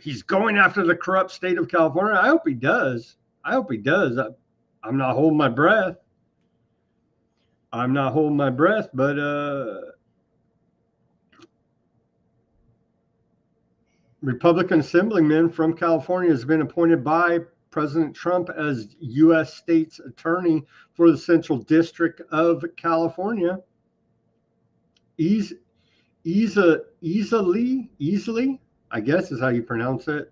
he's going after the corrupt state of California. I hope he does. I'm not holding my breath. But Republican Assemblyman from California has been appointed by President Trump as U.S. State's Attorney for the Central District of California. Easily, I guess is how you pronounce it,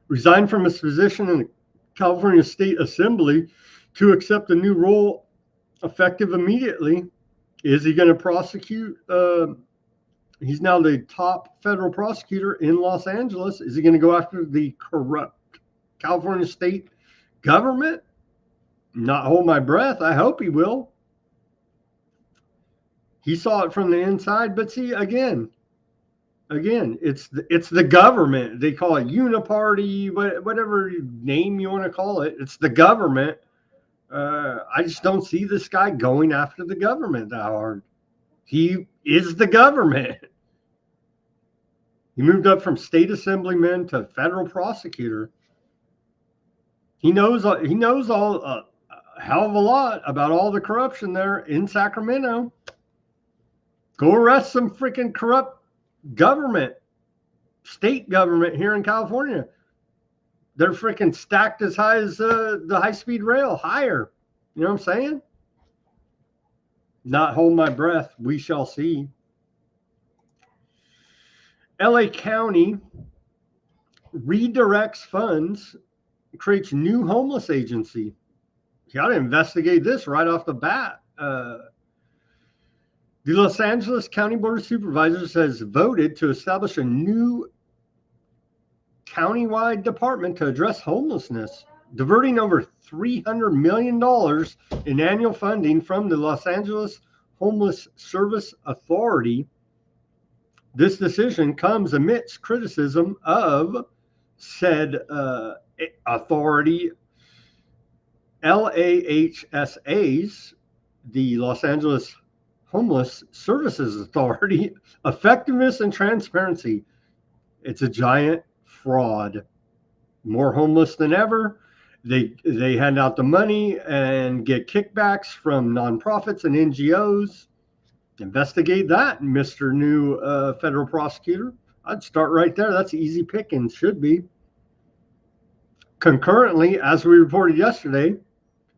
resigned from his position in the California State Assembly to accept a new role effective immediately. Is he going to prosecute? He's now the top federal prosecutor in Los Angeles. Is he going to go after the corrupt California state government? Not hold my breath. I hope he will. He saw it from the inside, but see, again, it's the government. They call it uniparty, whatever name you want to call it. It's the government. I just don't see this guy going after the government that hard. He is the government. He moved up from state assemblyman to federal prosecutor. He knows all a hell of a lot about all the corruption there in Sacramento. Go arrest some freaking corrupt government, state government here in California. They're freaking stacked as high as the high-speed rail, higher. You know what I'm saying? Not hold my breath. We shall see. LA County redirects funds, creates new homeless agency. You got to investigate this right off the bat. The Los Angeles County Board of Supervisors has voted to establish a new countywide department to address homelessness, diverting over $300 million in annual funding from the Los Angeles Homeless Service Authority. This decision comes amidst criticism of said authority, LAHSA's, the Los Angeles Homeless Services Authority, effectiveness and transparency. It's a giant fraud. More homeless than ever. They hand out the money and get kickbacks from nonprofits and NGOs. Investigate that, Mr. New federal prosecutor. I'd start right there. That's easy picking, should be. Concurrently, as we reported yesterday,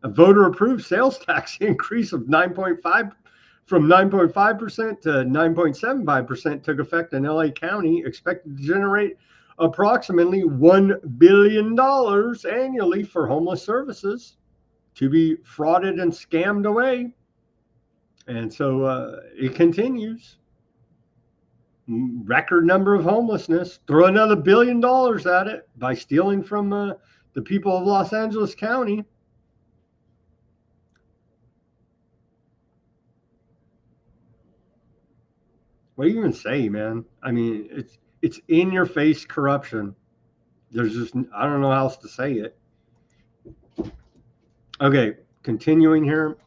a voter-approved sales tax increase of 9.5% to 9.75% took effect in LA County, expected to generate approximately $1 billion annually for homeless services to be frauded and scammed away. And so it continues. Record number of homelessness. Throw another $1 billion at it by stealing from the people of Los Angeles County. What do you even say, man? I mean, it's in your face corruption. There's just, I don't know how else to say it. Okay, continuing here.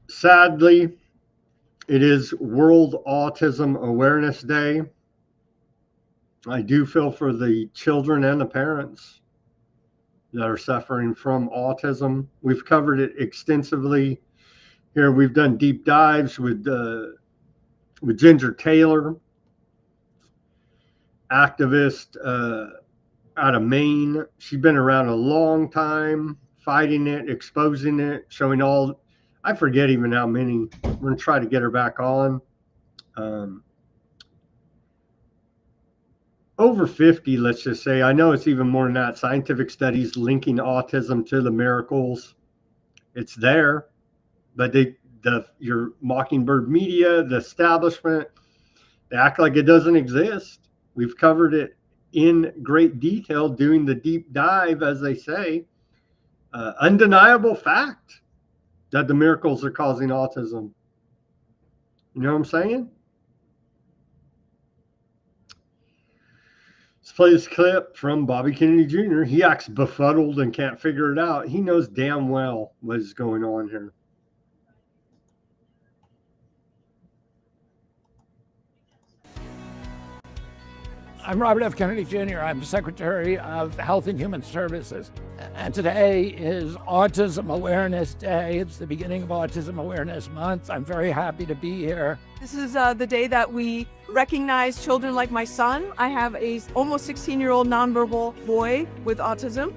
Sadly, it is World Autism Awareness Day. I do feel for the children and the parents that are suffering from autism. We've covered it extensively here. We've done deep dives with Ginger Taylor, activist out of Maine. She's been around a long time, fighting it, exposing it, showing all. I forget even how many. We're going to try to get her back on. Over 50, let's just say. I know it's even more than that. Scientific studies linking autism to the miracles. It's there. But your Mockingbird media, the establishment, they act like it doesn't exist. We've covered it in great detail, doing the deep dive, as they say. Undeniable fact that the miracles are causing autism. You know what I'm saying? Let's play this clip from Bobby Kennedy Jr. He acts befuddled and can't figure it out. He knows damn well what is going on here. I'm Robert F. Kennedy Jr. I'm Secretary of Health and Human Services. And today is Autism Awareness Day. It's the beginning of Autism Awareness Month. I'm very happy to be here. This is the day that we recognize children like my son. I have a almost 16-year-old nonverbal boy with autism.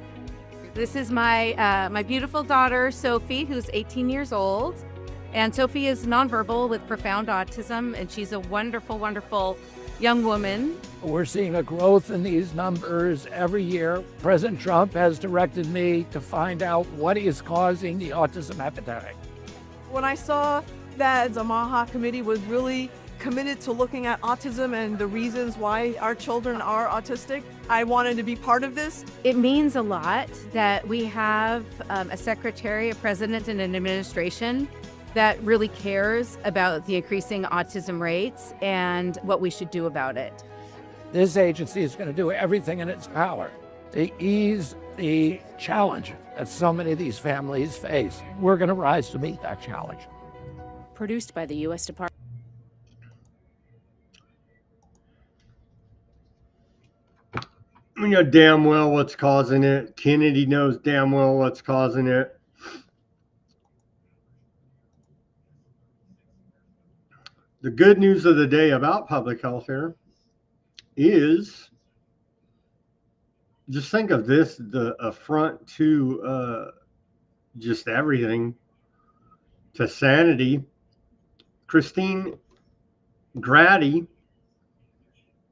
This is my beautiful daughter, Sophie, who's 18 years old. And Sophie is nonverbal with profound autism, and she's a wonderful, wonderful young woman. We're seeing a growth in these numbers every year. President Trump has directed me to find out what is causing the autism epidemic. When I saw that the MAHA committee was really committed to looking at autism and the reasons why our children are autistic, I wanted to be part of this. It means a lot that we have a secretary, a president, and an administration that really cares about the increasing autism rates and what we should do about it. This agency is going to do everything in its power to ease the challenge that so many of these families face. We're going to rise to meet that challenge. Produced by the U.S. Department. We know damn well what's causing it. Kennedy knows damn well what's causing it. The good news of the day about public health here is, just think of this, the affront to just everything, to sanity. Christine Grady,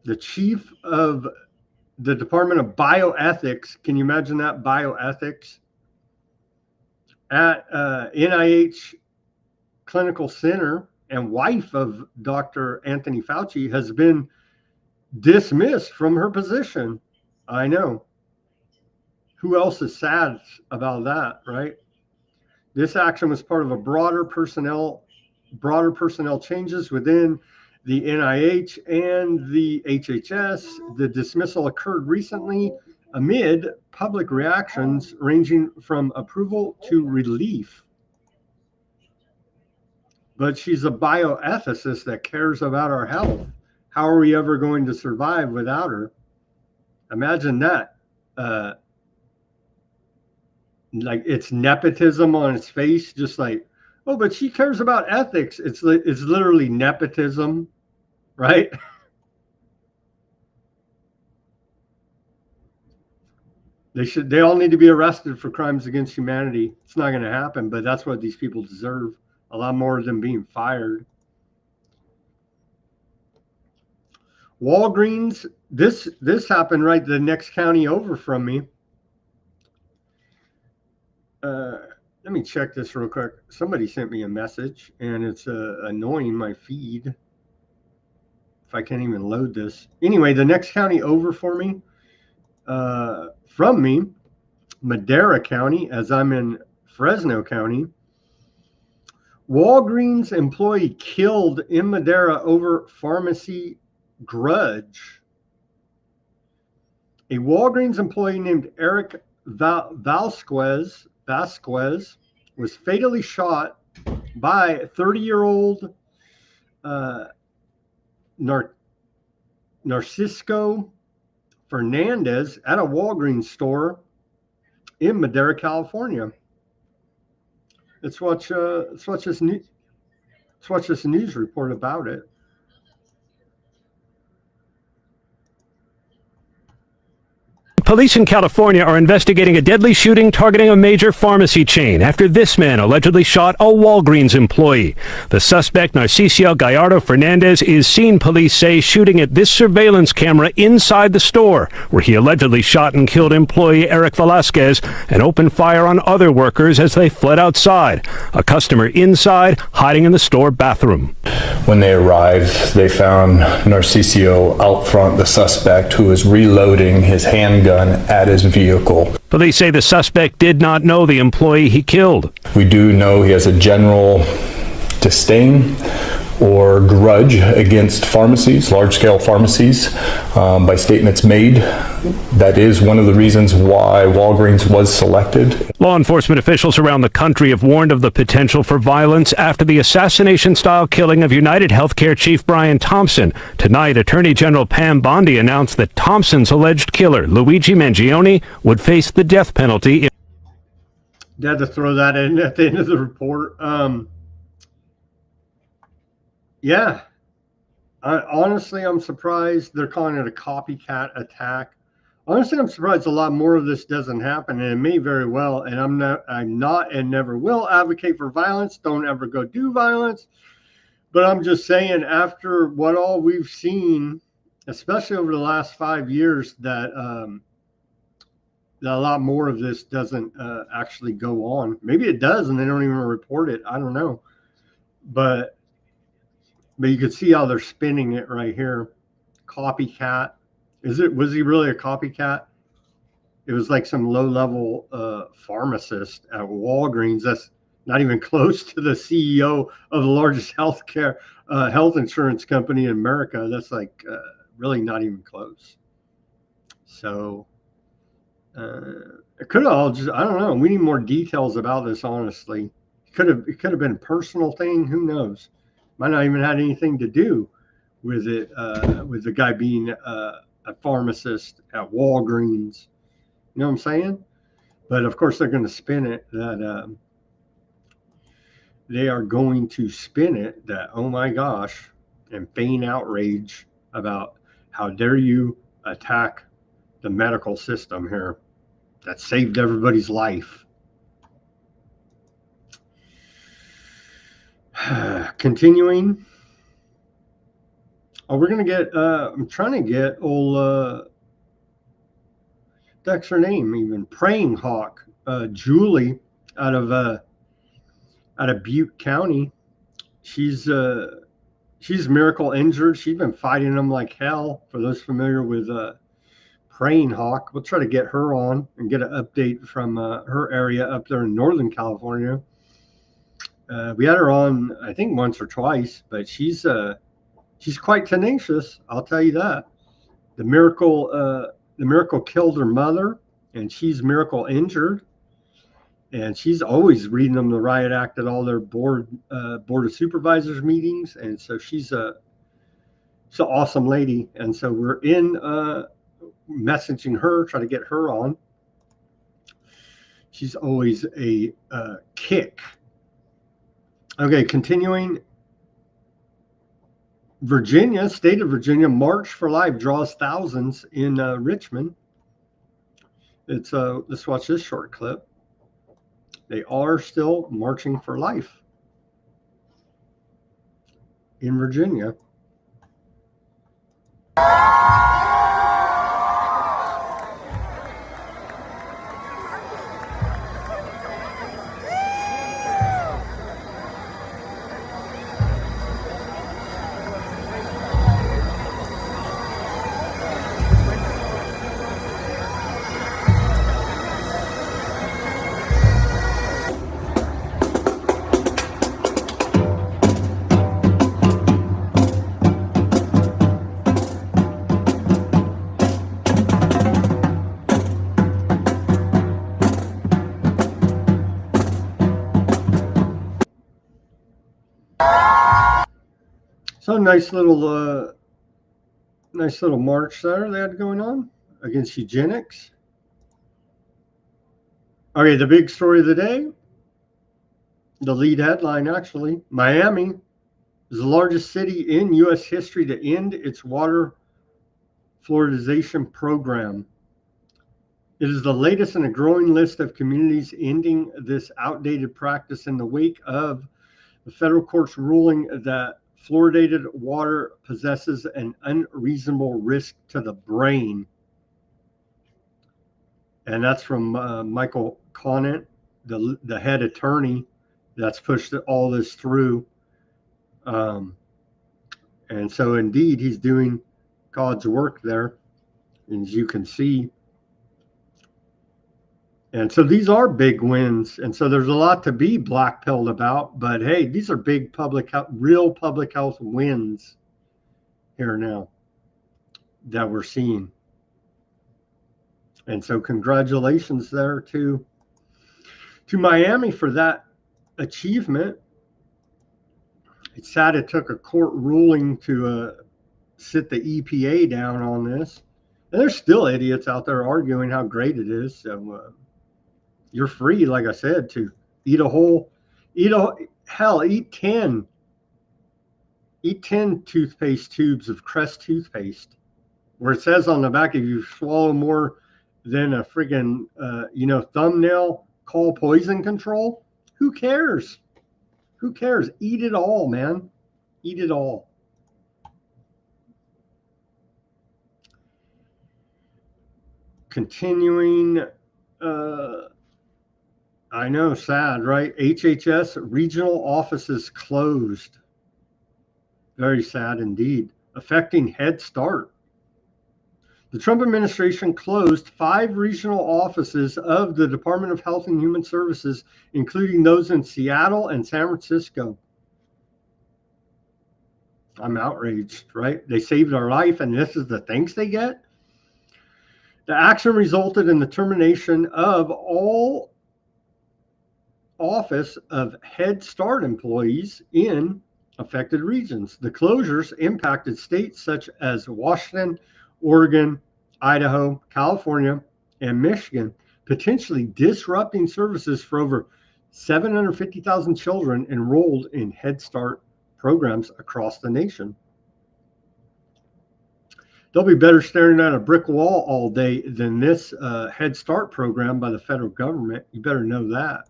the chief of the Department of Bioethics, can you imagine that, bioethics, at NIH Clinical Center, and wife of Dr. Anthony Fauci, has been dismissed from her position. I know. Who else is sad about that, right? This action was part of a broader personnel changes within the NIH and the HHS. The dismissal occurred recently amid public reactions ranging from approval to relief. But she's a bioethicist that cares about our health. How are we ever going to survive without her? Imagine that. Like, it's nepotism on its face, just like, oh, but she cares about ethics. It's literally nepotism, right? They all need to be arrested for crimes against humanity. It's not going to happen, but that's what these people deserve. A lot more than being fired. Walgreens, this happened right the next county over from me. Let me check this real quick. Somebody sent me a message, and it's annoying my feed. If I can't even load this. Anyway, the next county over for me, from me, Madera County, as I'm in Fresno County. Walgreens employee killed in Madera over pharmacy grudge. A Walgreens employee named Eric Vasquez was fatally shot by 30-year-old Narcisco Fernandez at a Walgreens store in Madera, California. Let's watch this news report about it. Police in California are investigating a deadly shooting targeting a major pharmacy chain after this man allegedly shot a Walgreens employee. The suspect, Narcisco Gallardo Fernandez, is seen, police say, shooting at this surveillance camera inside the store, where he allegedly shot and killed employee Eric Velasquez and opened fire on other workers as they fled outside. A customer inside hiding in the store bathroom. When they arrived, they found Narcisco out front, the suspect, who was reloading his handgun at his vehicle. Police say the suspect did not know the employee he killed. We do know he has a general disdain or grudge against pharmacies, large-scale pharmacies, by statements made. That is one of the reasons why Walgreens was selected. Law enforcement officials around the country have warned of the potential for violence after the assassination-style killing of United Healthcare chief Brian Thompson. Tonight, Attorney General Pam Bondi announced that Thompson's alleged killer, Luigi Mangione, would face the death penalty. They had to throw that in at the end of the report. Yeah. Honestly, I'm surprised they're calling it a copycat attack. Honestly, I'm surprised a lot more of this doesn't happen, and it may very well. And I'm not and never will advocate for violence. Don't ever go do violence. But I'm just saying, after what all we've seen, especially over the last 5 years, that a lot more of this doesn't actually go on. Maybe it does, and they don't even report it. I don't know. But you can see how they're spinning it right here. Copycat. Was he really a copycat? It was like some low-level pharmacist at Walgreens. That's not even close to the CEO of the largest health insurance company in America. That's like really not even close. So it could have all just, I don't know. We need more details about this, honestly. It could have been a personal thing. Who knows? Might not even had anything to do with it, with the guy being a pharmacist at Walgreens. You know what I'm saying? But of course, they're going to spin it that they are going to spin it that, oh my gosh, and feign outrage about how dare you attack the medical system here that saved everybody's life. Continuing. Oh, we're going to get, I'm trying to get old, that's her name even, Praying Hawk, Julie out of Butte County. She's miracle injured. She's been fighting them like hell. For those familiar with Praying Hawk, we'll try to get her on and get an update from her area up there in Northern California. We had her on, I think, once or twice, but she's quite tenacious. I'll tell you that. The miracle killed her mother, and she's miracle injured. And she's always reading them the riot act at all their board of supervisors meetings. And so she's an awesome lady. And so we're in messaging her, try to get her on. She's always a kick. Okay, continuing. Virginia, state of Virginia, March for Life draws thousands in Richmond. Let's watch this short clip. They are still marching for life in Virginia. So nice little march there they had going on against eugenics. Okay, the big story of the day, the lead headline actually, Miami is the largest city in U.S. history to end its water fluoridation program. It is the latest in a growing list of communities ending this outdated practice in the wake of the federal court's ruling that fluoridated water possesses an unreasonable risk to the brain. And that's from Michael Conant, the head attorney that's pushed all this through. And so indeed, he's doing God's work there. And as you can see, And so these are big wins. And so there's a lot to be black-pilled about. But hey, these are big public health, real public health wins here now that we're seeing. And so congratulations there to Miami for that achievement. It's sad it took a court ruling to sit the EPA down on this. And there's still idiots out there arguing how great it is. So you're free, like I said, to eat 10 toothpaste tubes of Crest toothpaste, where it says on the back, if you swallow more than a friggin' thumbnail, call poison control. Who cares? Who cares? Eat it all, man. Eat it all. Continuing, I know, sad, right? HHS regional offices closed. Very sad indeed, affecting Head Start. The Trump administration closed 5 regional offices of the Department of Health and Human Services, including those in Seattle and San Francisco. I'm outraged, right? They saved our life, and this is the thanks they get? The action resulted in the termination of all office of Head Start employees in affected regions. The closures impacted states such as Washington, Oregon, Idaho, California, and Michigan, potentially disrupting services for over 750,000 children enrolled in Head Start programs across the nation. They'll be better staring at a brick wall all day than this Head Start program by the federal government. You better know that.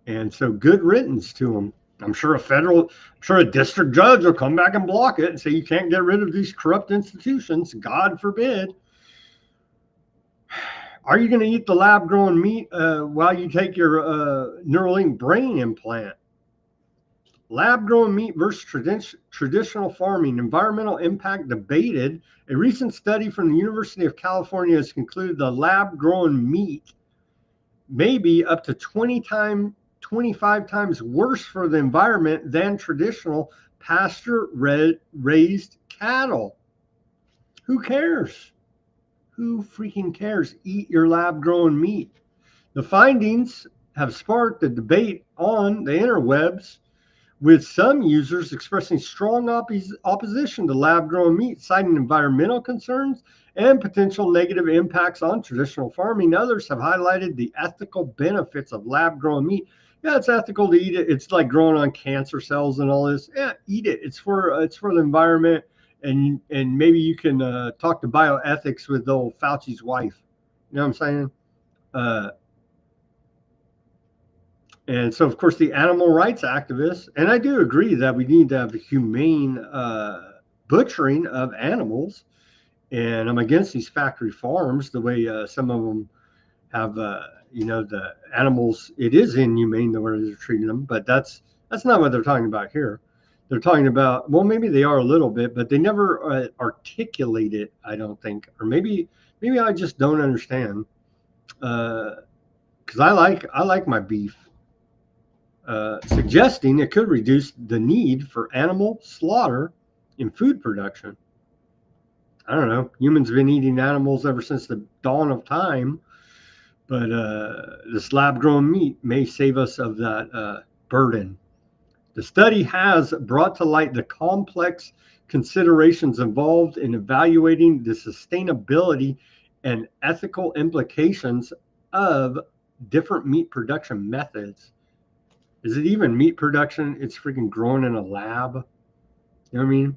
And so good riddance to them. I'm sure a district judge will come back and block it and say you can't get rid of these corrupt institutions. God forbid. Are you going to eat the lab-grown meat while you take your Neuralink brain implant? Lab-grown meat versus traditional farming. Environmental impact debated. A recent study from the University of California has concluded the lab-grown meat may be up to 25 times worse for the environment than traditional pasture-raised cattle. Who cares? Who freaking cares? Eat your lab-grown meat. The findings have sparked a debate on the interwebs, with some users expressing strong opposition to lab-grown meat, citing environmental concerns and potential negative impacts on traditional farming. Others have highlighted the ethical benefits of lab-grown meat. Yeah, it's ethical to eat it. It's like growing on cancer cells and all this. Yeah, eat it. It's for the environment, and maybe you can talk to bioethics with old Fauci's wife. You know what I'm saying? And so, of course, the animal rights activists, and I do agree that we need to have humane butchering of animals. And I'm against these factory farms, the way some of them have, the animals. It is inhumane the way they're treating them, but that's not what they're talking about here. They're talking about, well, maybe they are a little bit, but they never articulate it, I don't think. Or maybe I just don't understand. Because I like my beef. Suggesting it could reduce the need for animal slaughter in food production. I don't know. Humans have been eating animals ever since the dawn of time, but this lab-grown meat may save us of that burden. The study has brought to light the complex considerations involved in evaluating the sustainability and ethical implications of different meat production methods. Is it even meat production? It's freaking grown in a lab. You know what I mean?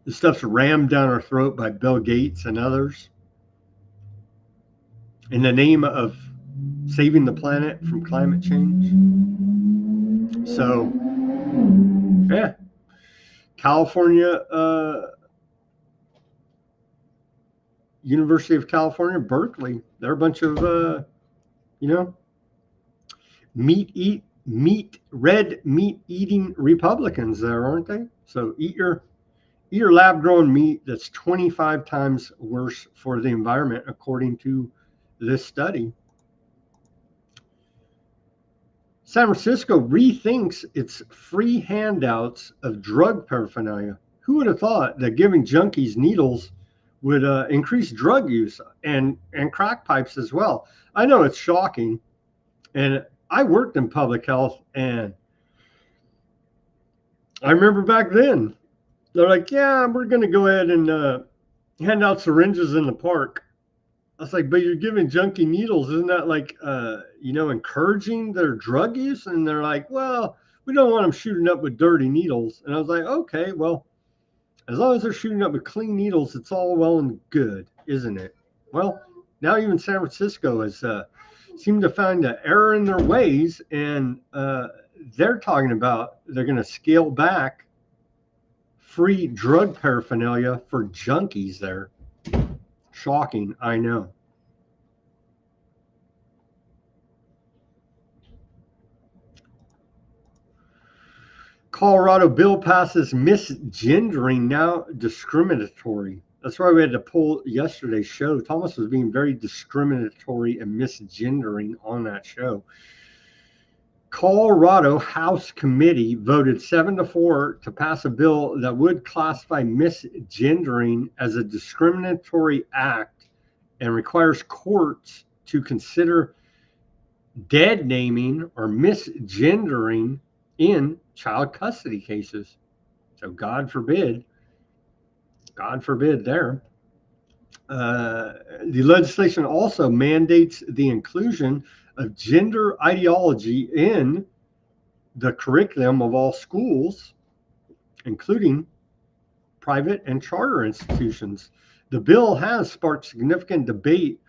This stuff's rammed down our throat by Bill Gates and others in the name of saving the planet from climate change. So, yeah. California, University of California, Berkeley. They're a bunch of, red meat eating Republicans there, aren't they? So eat your lab grown meat that's 25 times worse for the environment, according to this study. San Francisco rethinks its free handouts of drug paraphernalia. Who would have thought that giving junkies needles would increase drug use and crack pipes as well? I know it's shocking. And I worked in public health, and I remember back then, they're like, yeah, we're going to go ahead and hand out syringes in the park. I was like, but you're giving junkie needles. Isn't that like, encouraging their drug use? And they're like, well, we don't want them shooting up with dirty needles. And I was like, okay, well, as long as they're shooting up with clean needles, it's all well and good, isn't it? Well, now even San Francisco has seemed to find an error in their ways, and they're talking about they're going to scale back free drug paraphernalia for junkies there. Shocking, I know. Colorado bill passes misgendering now discriminatory. That's why we had to pull yesterday's show. Thomas was being very discriminatory and misgendering on that show. Colorado House Committee voted 7-4 to pass a bill that would classify misgendering as a discriminatory act and requires courts to consider dead naming or misgendering in child custody cases. So God forbid there. The legislation also mandates the inclusion of gender ideology in the curriculum of all schools, including private and charter institutions. The bill has sparked significant debate,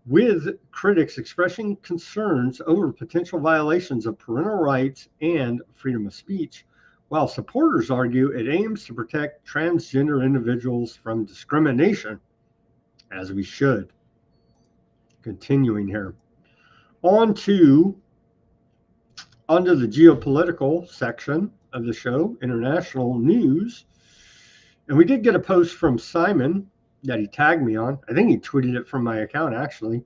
with critics expressing concerns over potential violations of parental rights and freedom of speech, while supporters argue it aims to protect transgender individuals from discrimination, as we should. Continuing here. Onto the geopolitical section of the show, international news. And we did get a post from Simon that he tagged me on. I think he tweeted it from my account, actually.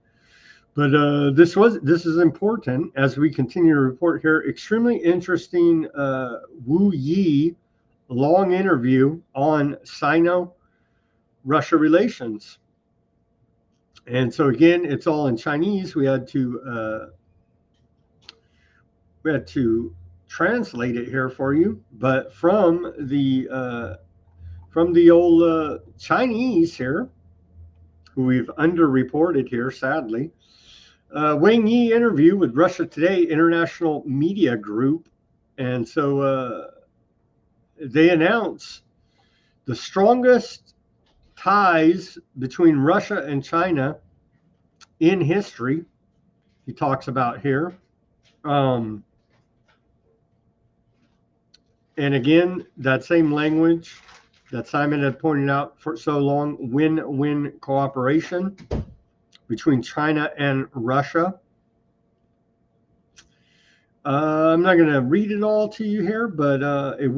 But this is important as we continue to report here. Extremely interesting Wu Yi long interview on Sino-Russia relations. And so again, it's all in Chinese. We had to translate it here for you. But from the old Chinese here, who we've underreported here, sadly. Wang Yi interview with Russia Today International Media Group. And so they announce the strongest ties between Russia and China in history. He talks about here. And again, that same language that Simon had pointed out for so long, win-win cooperation between China and Russia. I'm not going to read it all to you here, but I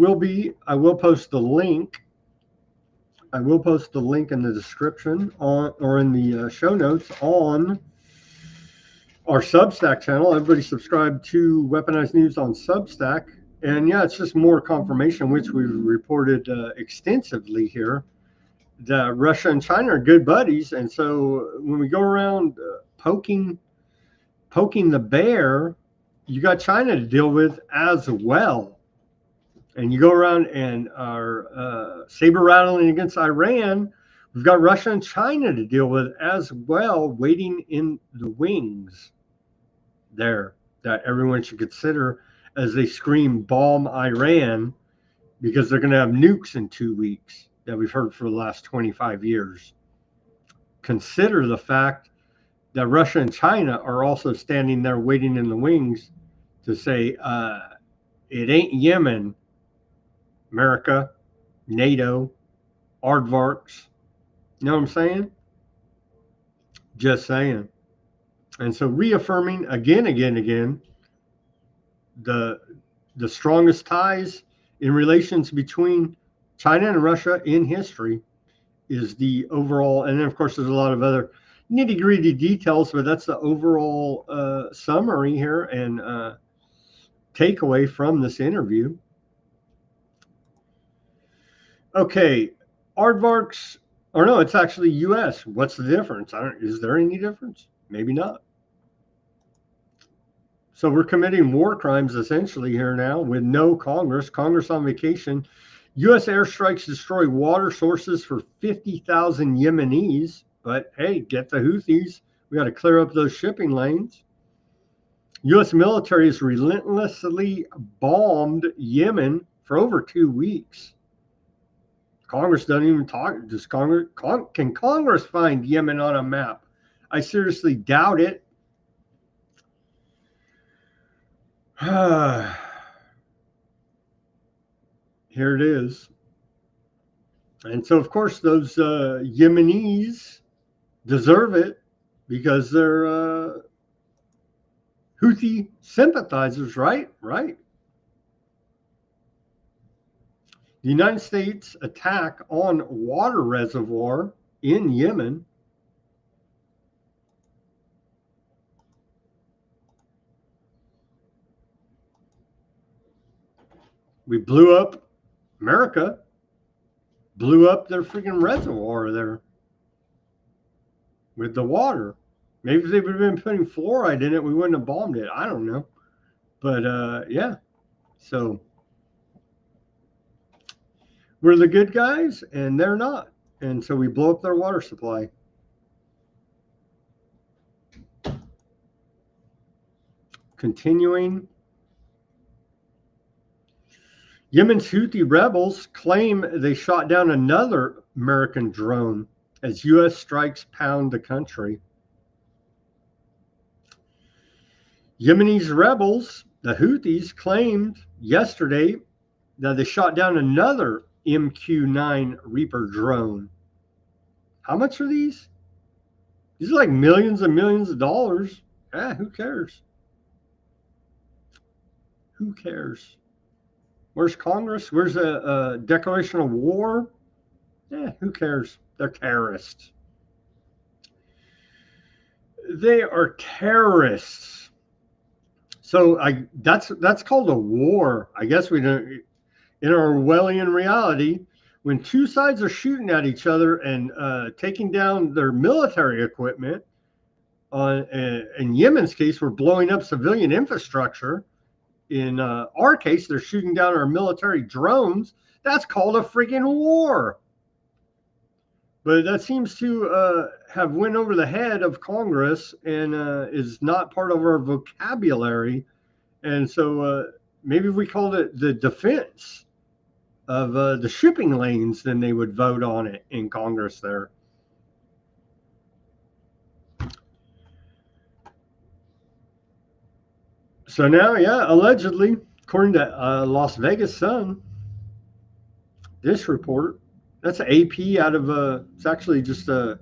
will post the link. I will post the link in the description or in the show notes on our Substack channel. Everybody subscribe to Weaponized News on Substack. And yeah, it's just more confirmation, which we've reported extensively here, that Russia and China are good buddies. And so when we go around poking the bear, you got China to deal with as well. And you go around and are saber rattling against Iran, we've got Russia and China to deal with as well, waiting in the wings there, that everyone should consider as they scream bomb Iran, because they're going to have nukes in 2 weeks that we've heard for the last 25 years. Consider the fact that Russia and China are also standing there waiting in the wings to say, it ain't Yemen, America, NATO, aardvarks. You know what I'm saying? Just saying. And so reaffirming again, the strongest ties in relations between China and Russia in history is the overall, and then of course there's a lot of other nitty-gritty details, but that's the overall summary here and takeaway from this interview. Okay, aardvarks, or no, it's actually U.S. What's the difference? Is there any difference? Maybe not. So we're committing war crimes essentially here now with no Congress. Congress on vacation. U.S. airstrikes destroy water sources for 50,000 Yemenis. But hey, get the Houthis. We got to clear up those shipping lanes. U.S. military has relentlessly bombed Yemen for over 2 weeks. Congress doesn't even talk. Does Congress? Can Congress find Yemen on a map? I seriously doubt it. Here it is. And so, of course, those Yemenis deserve it because they're Houthi sympathizers, right? Right. The United States attack on water reservoir in Yemen. We blew up America, blew up their freaking reservoir there with the water. Maybe if they would have been putting fluoride in it, we wouldn't have bombed it. I don't know. But yeah, so we're the good guys and they're not. And so we blow up their water supply. Continuing. Yemen's Houthi rebels claim they shot down another American drone as U.S. strikes pound the country. Yemeni rebels, the Houthis, claimed yesterday that they shot down another MQ-9 Reaper drone. How much are these? These are like millions and millions of dollars. Who cares? Who cares? Where's Congress? Where's a declaration of war? Who cares? They're terrorists. They are terrorists. So that's called a war. I guess we don't. In our Orwellian reality, when two sides are shooting at each other and taking down their military equipment, in Yemen's case, we're blowing up civilian infrastructure. In our case, they're shooting down our military drones. That's called a friggin' war. But that seems to have went over the head of Congress and is not part of our vocabulary. And so maybe if we called it the defense of the shipping lanes, then they would vote on it in Congress there. So now, yeah, allegedly, according to Las Vegas Sun, this report, that's an AP out of it's actually just a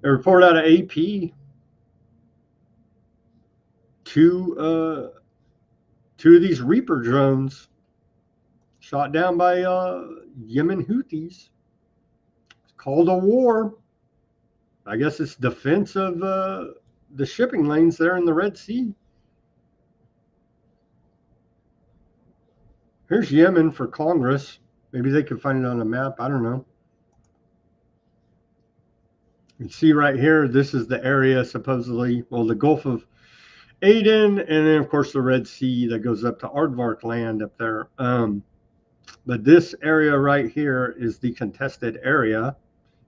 report out of AP. Two of these Reaper drones shot down by Yemen Houthis. It's called a war. I guess it's defense of the shipping lanes there in the Red Sea. Here's Yemen for Congress. Maybe they could find it on a map. I don't know. You can see right here, this is the area supposedly, well, the Gulf of Aden, and then, of course, the Red Sea that goes up to Aardvark land up there. But this area right here is the contested area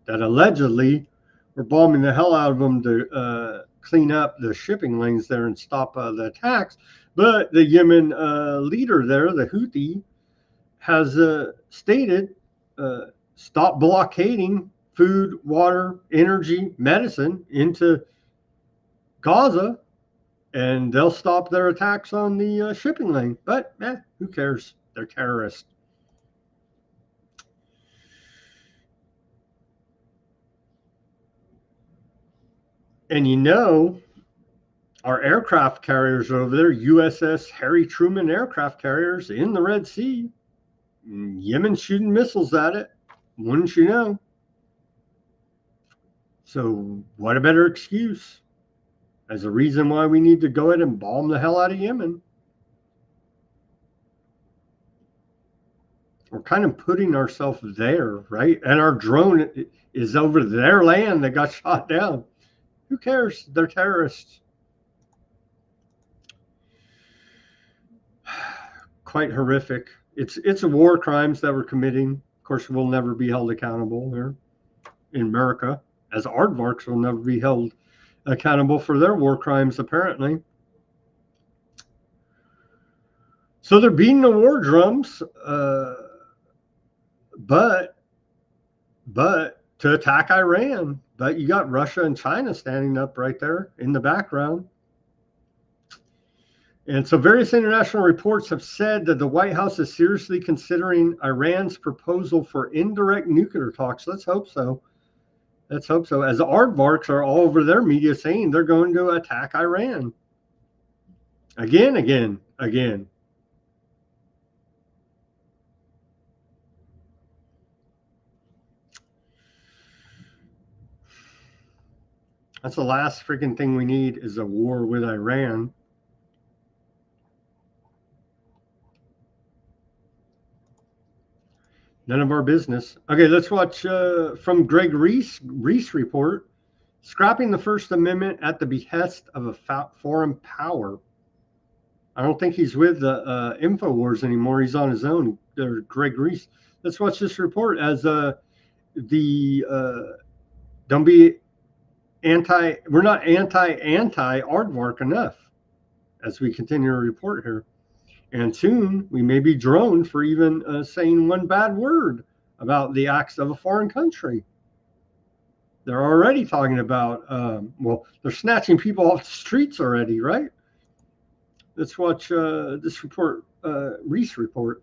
that allegedly we're bombing the hell out of them to clean up the shipping lanes there and stop the attacks. But the Yemen leader there, the Houthi, has stated stop blockading food, water, energy, medicine into Gaza, and they'll stop their attacks on the shipping lane. But who cares? They're terrorists. And you know, our aircraft carriers over there, USS Harry Truman aircraft carriers in the Red Sea, Yemen shooting missiles at it. Wouldn't you know? So what a better excuse as a reason why we need to go ahead and bomb the hell out of Yemen. We're kind of putting ourselves there, right? And our drone is over their land that got shot down. Who cares? They're terrorists. Quite horrific. It's a war crimes that we're committing. Of course, we'll never be held accountable there in America, as aardvarks will never be held accountable for their war crimes, apparently. So they're beating the war drums, but to attack Iran. But you got Russia and China standing up right there in the background. And so various international reports have said that the White House is seriously considering Iran's proposal for indirect nuclear talks. Let's hope so. Let's hope so. As the aardvarks are all over their media saying they're going to attack Iran. Again. That's the last freaking thing we need is a war with Iran. None of our business. Okay, let's watch from Greg Reese report. Scrapping the First Amendment at the behest of a foreign power. I don't think he's with the InfoWars anymore. He's on his own. Greg Reese. Let's watch this report as don't be we're not anti aardvark enough as we continue to report here. And soon we may be droned for even saying one bad word about the acts of a foreign country. They're already talking about, well, they're snatching people off the streets already, right? Let's watch this report, Reese report.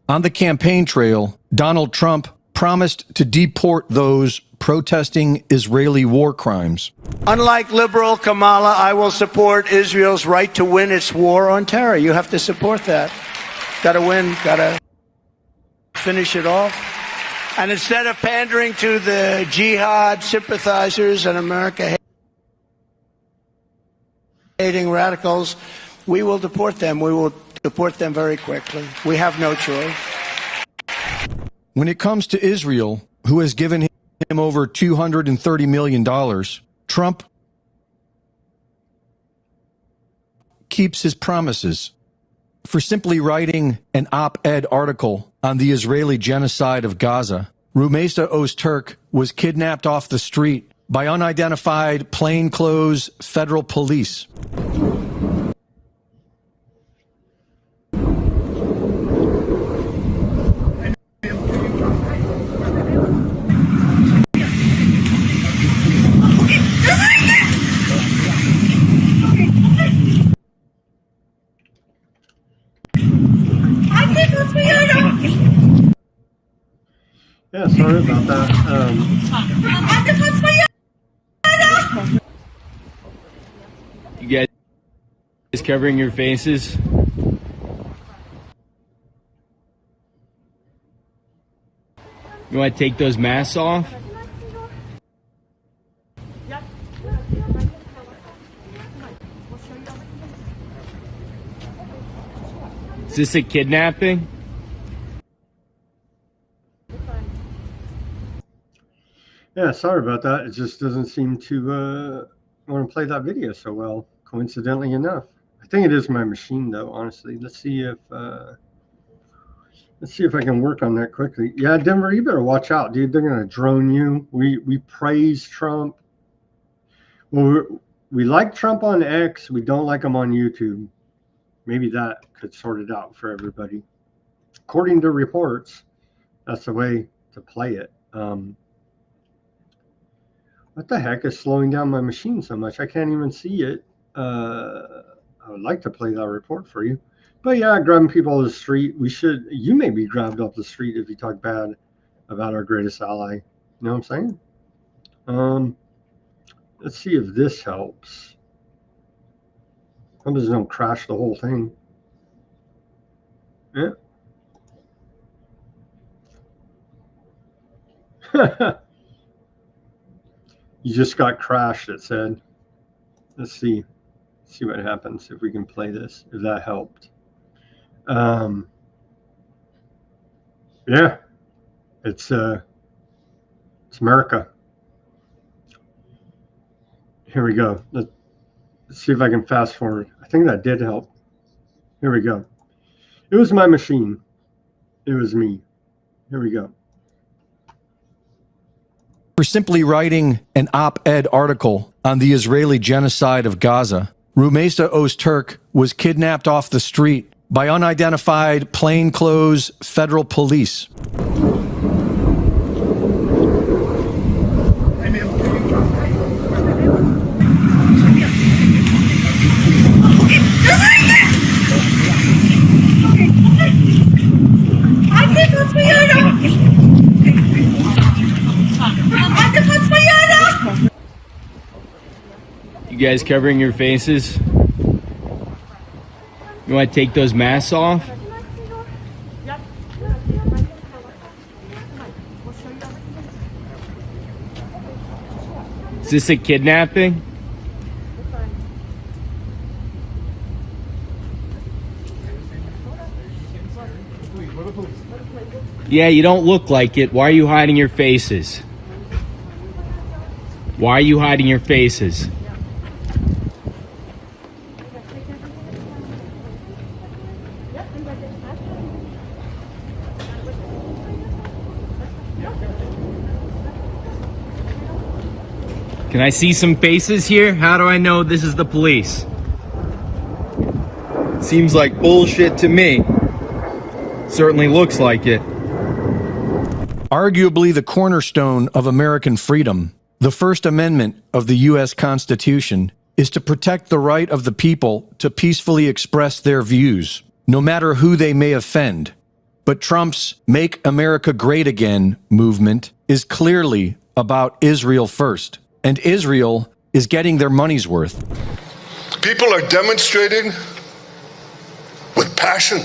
On the campaign trail, Donald Trump promised to deport those protesting Israeli war crimes. Unlike liberal Kamala, I will support Israel's right to win its war on terror. You have to support that. Got to win, got to finish it off. And instead of pandering to the jihad sympathizers and America hating radicals, we will deport them. We will deport them very quickly. We have no choice. When it comes to Israel, who has given him over $230 million, Trump keeps his promises. For simply writing an op-ed article on the Israeli genocide of Gaza, Rumeysa Öztürk was kidnapped off the street by unidentified plainclothes federal police. Yeah, sorry about that. You guys covering your faces? You want to take those masks off? Is this a kidnapping? Yeah, sorry about that. It just doesn't seem to want to play that video so well, coincidentally enough. I think it is my machine, though, honestly. Let's see if I can work on that quickly. Yeah, Denver, you better watch out, dude. They're going to drone you. We praise Trump. Well, we like Trump on X. We don't like him on YouTube. Maybe that could sort it out for everybody. According to reports, that's the way to play it. What the heck is slowing down my machine so much? I can't even see it. I would like to play that report for you. But yeah, grabbing people off the street. You may be grabbed off the street if you talk bad about our greatest ally. You know what I'm saying? Let's see if this helps. Hope this don't crash the whole thing. Yeah. You just got crashed, it said. Let's see what happens if we can play this, if that helped. Yeah, it's America. Here we go. Let's see if I can fast forward. I think that did help. Here we go. It was my machine. It was me. Here we go. For simply writing an op-ed article on the Israeli genocide of Gaza, Rumeysa Öztürk was kidnapped off the street by unidentified plainclothes federal police. You guys covering your faces? You want to take those masks off? Is this a kidnapping? Yeah, you don't look like it. Why are you hiding your faces? Why are you hiding your faces? Can I see some faces here? How do I know this is the police? Seems like bullshit to me. Certainly looks like it. Arguably the cornerstone of American freedom, the First Amendment of the U.S. Constitution is to protect the right of the people to peacefully express their views, no matter who they may offend. But Trump's Make America Great Again movement is clearly about Israel first, and Israel is getting their money's worth. People are demonstrating with passion.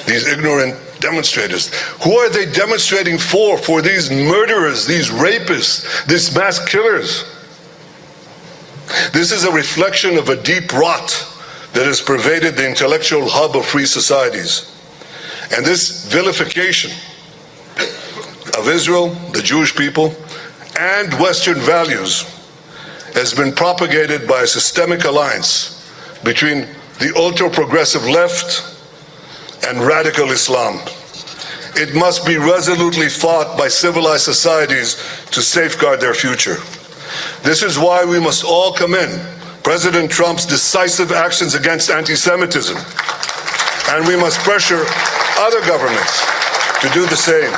These ignorant demonstrators. Who are they demonstrating for? For these murderers, these rapists, these mass killers. This is a reflection of a deep rot that has pervaded the intellectual hub of free societies. And this vilification of Israel, the Jewish people, and Western values has been propagated by a systemic alliance between the ultra-progressive left and radical Islam. It must be resolutely fought by civilized societies to safeguard their future. This is why we must all commend President Trump's decisive actions against anti-Semitism, and we must pressure other governments to do the same.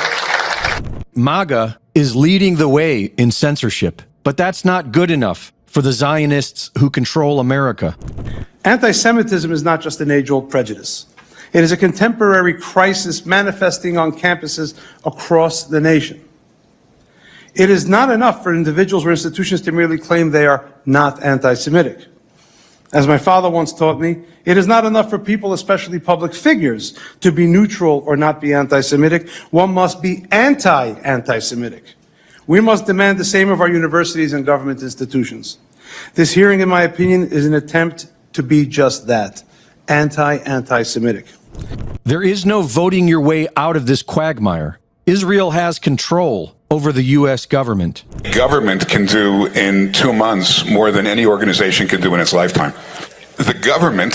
MAGA is leading the way in censorship, but that's not good enough for the Zionists who control America. Anti-Semitism is not just an age-old prejudice. It is a contemporary crisis manifesting on campuses across the nation. It is not enough for individuals or institutions to merely claim they are not anti-Semitic. As my father once taught me, it is not enough for people, especially public figures, to be neutral or not be anti-Semitic. One must be anti-Semitic. We must demand the same of our universities and government institutions. This hearing, in my opinion, is an attempt to be just that, anti-Semitic. There is no voting your way out of this quagmire. Israel has control over the U.S. government. Government can do in 2 months more than any organization can do in its lifetime. The government,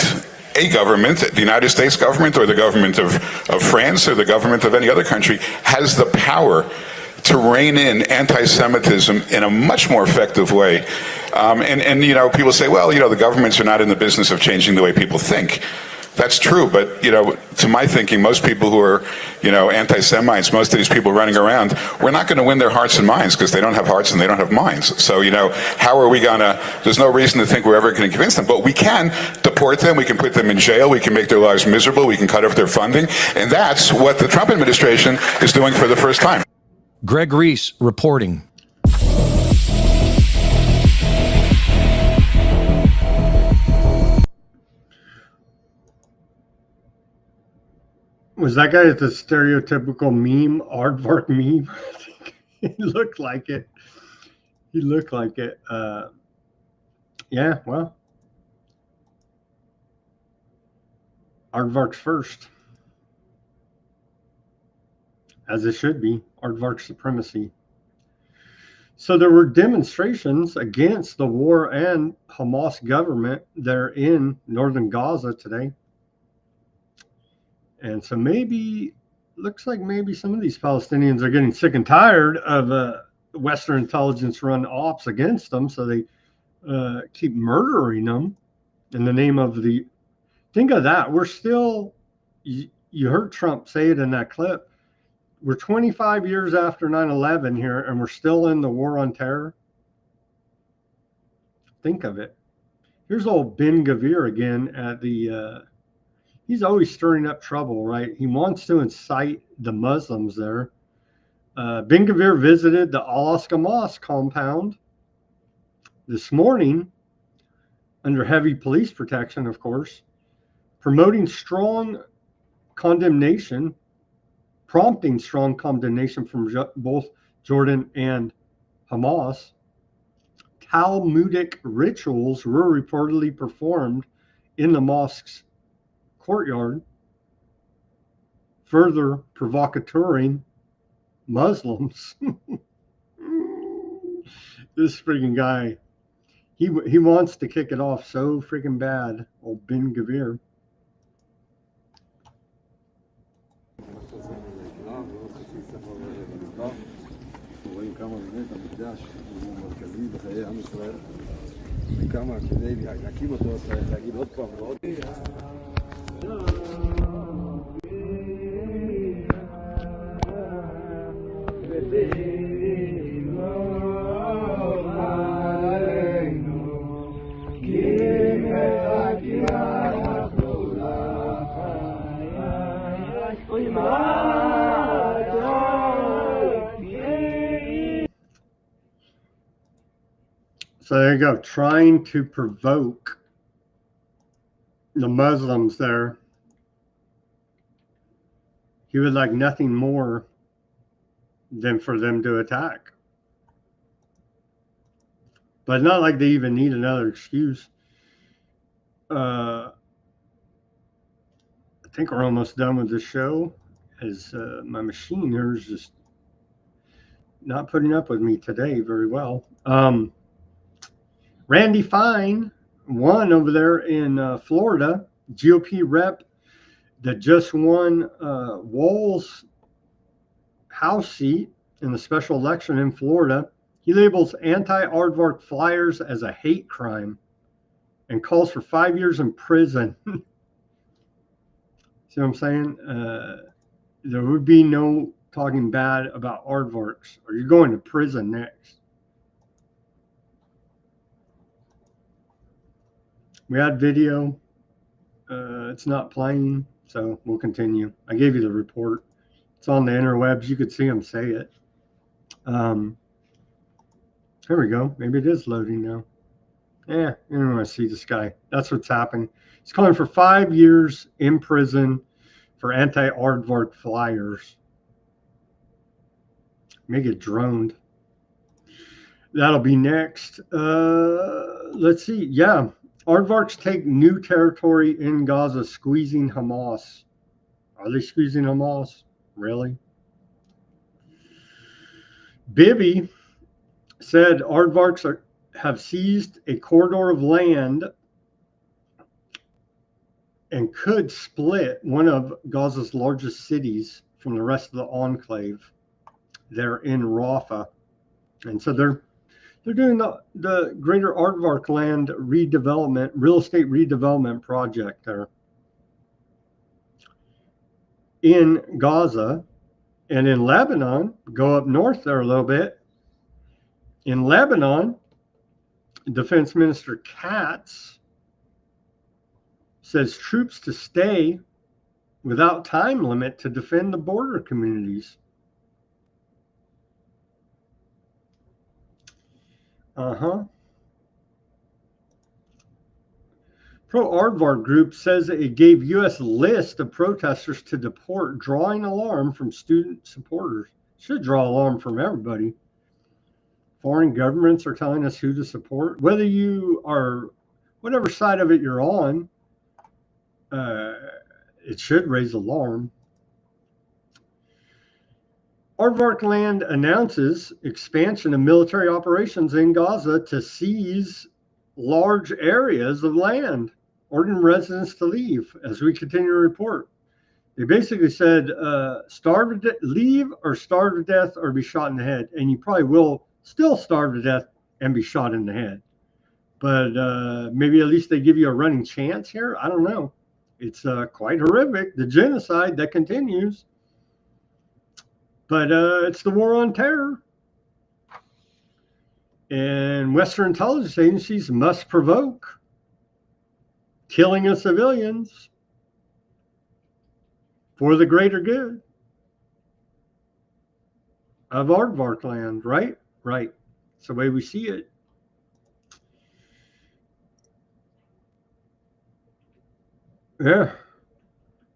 the United States government or the government of France or the government of any other country has the power to rein in anti-Semitism in a much more effective way. And you know, people say, well, you know, the governments are not in the business of changing the way people think. That's true, but, you know, to my thinking, most people who are, you know, anti-Semites, most of these people running around, we're not going to win their hearts and minds because they don't have hearts and they don't have minds. So, you know, how are we going to, there's no reason to think we're ever going to convince them, but we can deport them, we can put them in jail, we can make their lives miserable, we can cut off their funding, and that's what the Trump administration is doing for the first time. Greg Reese reporting. Was that guy the stereotypical meme, aardvark meme? He looked like it. He looked like it. Yeah, well, aardvark's first, as it should be. Aardvark supremacy. So there were demonstrations against the war and Hamas government there in northern Gaza today. And so looks like maybe some of these Palestinians are getting sick and tired of Western intelligence run ops against them. So they keep murdering them in the name of think of that. We're still, you heard Trump say it in that clip. We're 25 years after 9/11 here, and we're still in the war on terror. Think of it. Here's old Ben Gvir again at he's always stirring up trouble, right? He wants to incite the Muslims there. Ben Gvir visited the Al-Aqsa Mosque compound this morning under heavy police protection, of course, prompting strong condemnation from both Jordan and Hamas. Talmudic rituals were reportedly performed in the mosque's courtyard, further provocateuring Muslims. This freaking guy, he wants to kick it off so freaking bad, old Ben Gvir. So there you go, trying to provoke the Muslims there. He would like nothing more than for them to attack. But it's not like they even need another excuse. I think we're almost done with the show, as my machine here is just not putting up with me today very well. Randy Fine won over there in Florida, GOP rep that just won Walls' House seat in the special election in Florida. He labels anti-aardvark flyers as a hate crime and calls for 5 years in prison. See what I'm saying? There would be no talking bad about aardvarks, or you're going to prison next. We had video. It's not playing, so we'll continue. I gave you the report. It's on the interwebs. You could see him say it. There we go. Maybe it is loading now. Yeah, you don't want to see this guy. That's what's happening. He's calling for 5 years in prison for anti-aardvark flyers. May get droned. That'll be next. Let's see. Yeah, aardvarks take new territory in Gaza, squeezing Hamas. Are they squeezing Hamas? Really? Bibi said aardvarks have seized a corridor of land and could split one of Gaza's largest cities from the rest of the enclave. They're in Rafah. And so they're doing the greater aardvark land redevelopment, real estate redevelopment project there in Gaza. And in Lebanon, go up north there a little bit. In Lebanon, Defense Minister Katz says troops to stay without time limit to defend the border communities. Pro-Aardvark group says it gave U.S. list of protesters to deport, drawing alarm from student supporters. Should draw alarm from everybody. Foreign governments are telling us who to support. Whether you are, whatever side of it you're on, it should raise alarm. Aardvark Land announces expansion of military operations in Gaza to seize large areas of land, ordering residents to leave. As we continue to report, they basically said, leave or starve to death or be shot in the head. And you probably will still starve to death and be shot in the head. But maybe at least they give you a running chance here. I don't know. It's quite horrific, the genocide that continues. But it's the war on terror. And Western intelligence agencies must provoke killing of civilians for the greater good of Aardvark Land, right? Right. It's the way we see it. Yeah.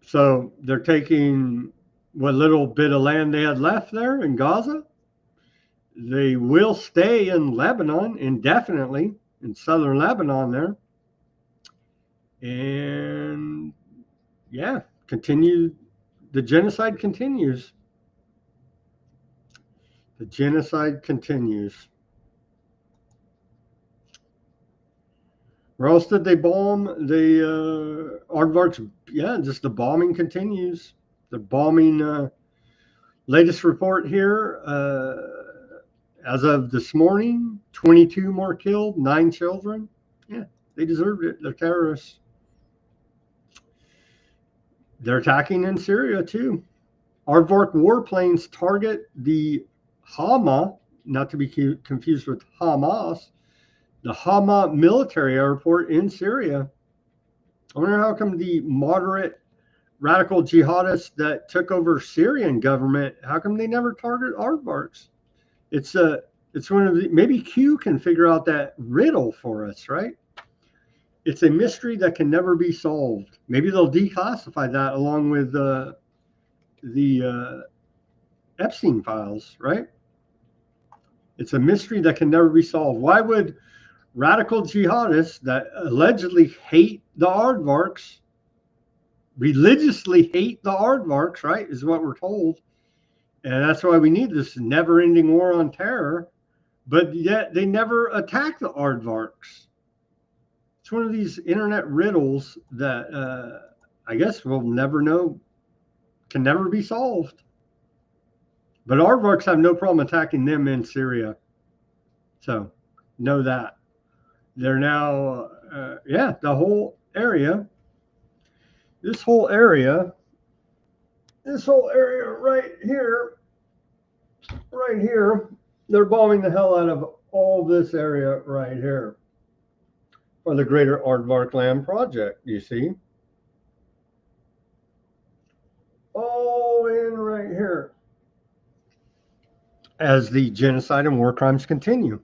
So they're taking what little bit of land they had left there in Gaza. They will stay in Lebanon indefinitely, in southern Lebanon there. And yeah, continue. The genocide continues. The genocide continues. Where else did they bomb? Aardvark's, yeah, just the bombing continues. The bombing, latest report here, as of this morning, 22 more killed, 9 children. Yeah, they deserved it. They're terrorists. They're attacking in Syria too. Aardvark warplanes target the Hama, not to be confused with Hamas, the Hama military airport in Syria. I wonder how come the moderate radical jihadists that took over Syrian government, how come they never target Aardvarks? It's one of the, maybe Q can figure out that riddle for us, right? It's a mystery that can never be solved. Maybe they'll declassify that along with the Epstein files, right? It's a mystery that can never be solved. Why would radical jihadists that allegedly hate the Aardvarks, religiously hate the Aardvarks, right, is what we're told. And that's why we need this never-ending war on terror. But yet they never attack the Aardvarks. It's one of these internet riddles that I guess we'll never know, can never be solved. But Aardvarks have no problem attacking them in Syria. So know that. They're now, yeah, the whole area, this whole area right here, they're bombing the hell out of all this area right here for the Greater Aardvark Land Project, you see. All in right here as the genocide and war crimes continue.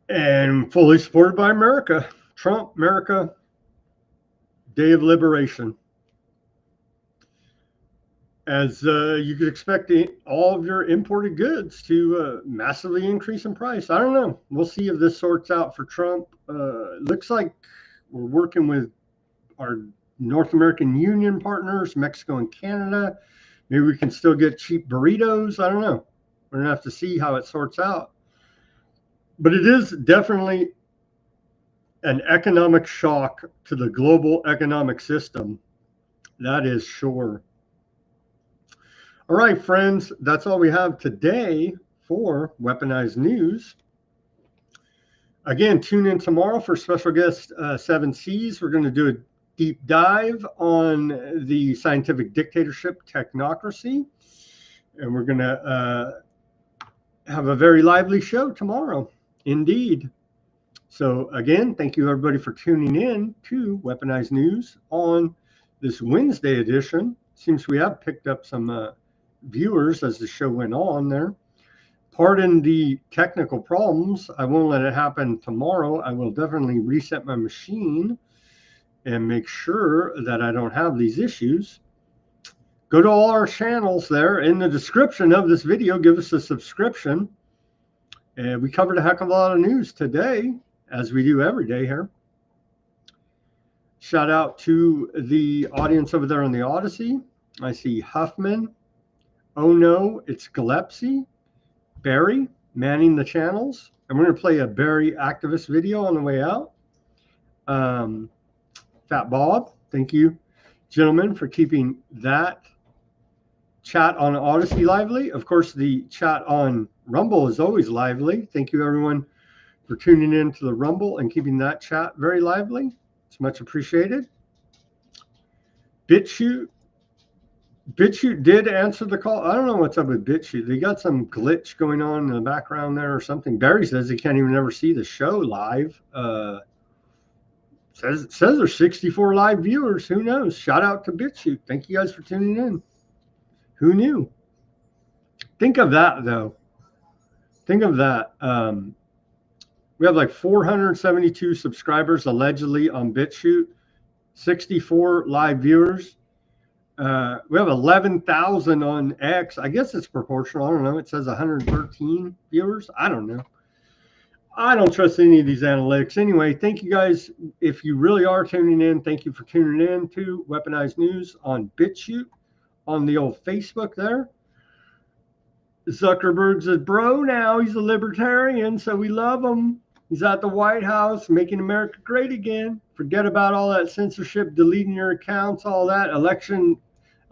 And fully supported by America. Trump, America, Day of Liberation. As you could expect all of your imported goods to massively increase in price. I don't know. We'll see if this sorts out for Trump. Looks like we're working with our North American Union partners, Mexico and Canada. Maybe we can still get cheap burritos. I don't know. We're going to have to see how it sorts out. But it is definitely an economic shock to the global economic system. That is sure. All right, friends, that's all we have today for Weaponized News. Again, tune in tomorrow for special guest 7Cs. We're going to do a deep dive on the scientific dictatorship technocracy. And we're going to have a very lively show tomorrow. Indeed. So again, thank you everybody for tuning in to Weaponized News on this Wednesday edition. Seems we have picked up some viewers as the show went on there. Pardon the technical problems. I won't let it happen tomorrow. I will definitely reset my machine and make sure that I don't have these issues. Go to all our channels there in the description of this video. Give us a subscription. And we covered a heck of a lot of news today, as we do every day here. Shout out to the audience over there on the Odysee. I see Huffman. Oh no, it's Gillespie. Barry manning the channels. And we're going to play a Barry activist video on the way out. Fat Bob, thank you, gentlemen, for keeping that chat on Odysee lively. Of course, the chat on Rumble is always lively. Thank you, everyone, for tuning in to the Rumble and keeping that chat very lively. It's much appreciated. Bitchute did answer the call. I don't know what's up with Bitchute. They got some glitch going on in the background there or something. Barry says he can't even ever see the show live. Says there's 64 live viewers. Who knows? Shout out to Bitchute. Thank you guys for tuning in. Who knew? Think of that, though. Think of that. We have like 472 subscribers allegedly on Bitchute, 64 live viewers. We have 11,000 on X. I guess it's proportional. I don't know. It says 113 viewers. I don't know. I don't trust any of these analytics. Anyway, thank you guys. If you really are tuning in, thank you for tuning in to Weaponized News on Bitchute, on the old Facebook there. Zuckerberg's a bro now. He's a libertarian, so we love him. He's at the White House making America great again. Forget about all that censorship, deleting your accounts, all that election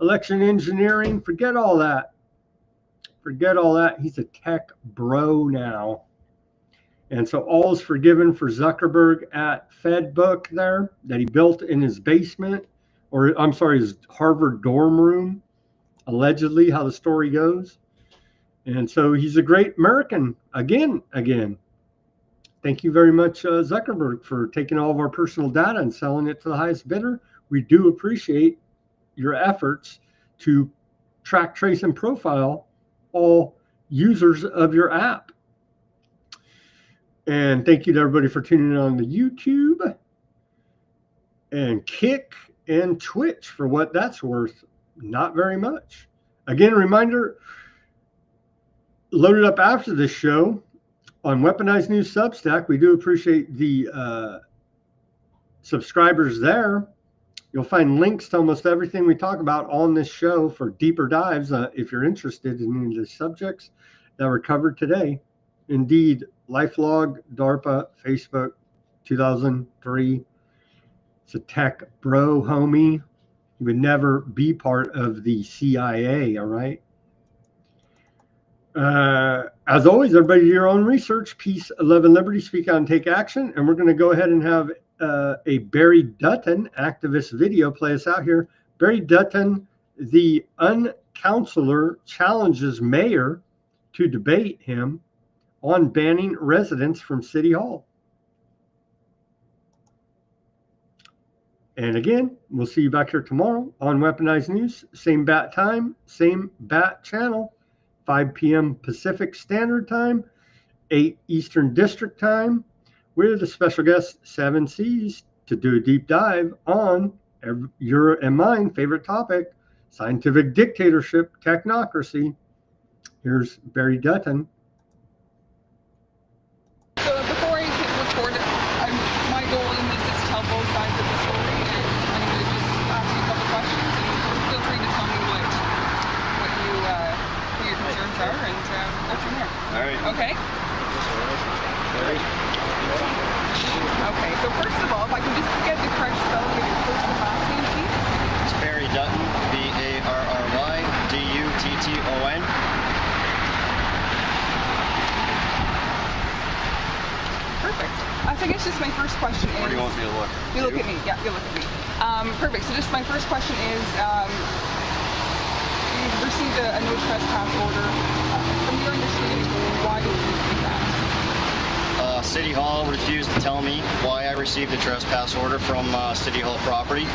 engineering. Forget all that. Forget all that. He's a tech bro now. And so all is forgiven for Zuckerberg at FedBook there that he built in his basement, or I'm sorry, his Harvard dorm room, allegedly how the story goes. And so he's a great American again. Thank you very much, Zuckerberg, for taking all of our personal data and selling it to the highest bidder. We do appreciate your efforts to track, trace, and profile all users of your app. And thank you to everybody for tuning in on the YouTube and Kick and Twitch for what that's worth. Not very much. Again, a reminder, loaded up after this show on Weaponized News Substack. We do appreciate the subscribers there. You'll find links to almost everything we talk about on this show for deeper dives if you're interested in any of the subjects that were covered today. Indeed, LifeLog, DARPA, Facebook, 2003. It's a tech bro, homie. He would never be part of the CIA, all right? As always, everybody do your own research. Peace, love, and liberty. Speak out and take action. And we're going to go ahead and have a Barry Dutton activist video play us out here. Barry Dutton, the uncounselor, challenges mayor to debate him on banning residents from City Hall. And again, we'll see you back here tomorrow on Weaponized News. Same bat time, same bat channel, 5 p.m. Pacific Standard Time, 8 Eastern District Time, with a special guest, 7 C's, to do a deep dive on your and mine favorite topic, scientific dictatorship, technocracy. Here's Barry Dutton. So before I hit record, my goal in this is to tell both sides of the story, and I'm going to just ask you a couple questions, and feel free to tell me what your concerns are, and go from there. All right. Okay? Okay, so first of all, if I can just get the correct spelling of your first and last name, please. It's Barry Dutton, B-A-R-R-Y-D-U-T-T-O-N. Perfect. So I guess just my first question is... Where do you want me to look? You look at me. Yeah, you look at me. Perfect. So just my first question is, you've received a no trespass order. From your understanding, why did you receive that? City Hall refused to tell me why I received a trespass order from City Hall property.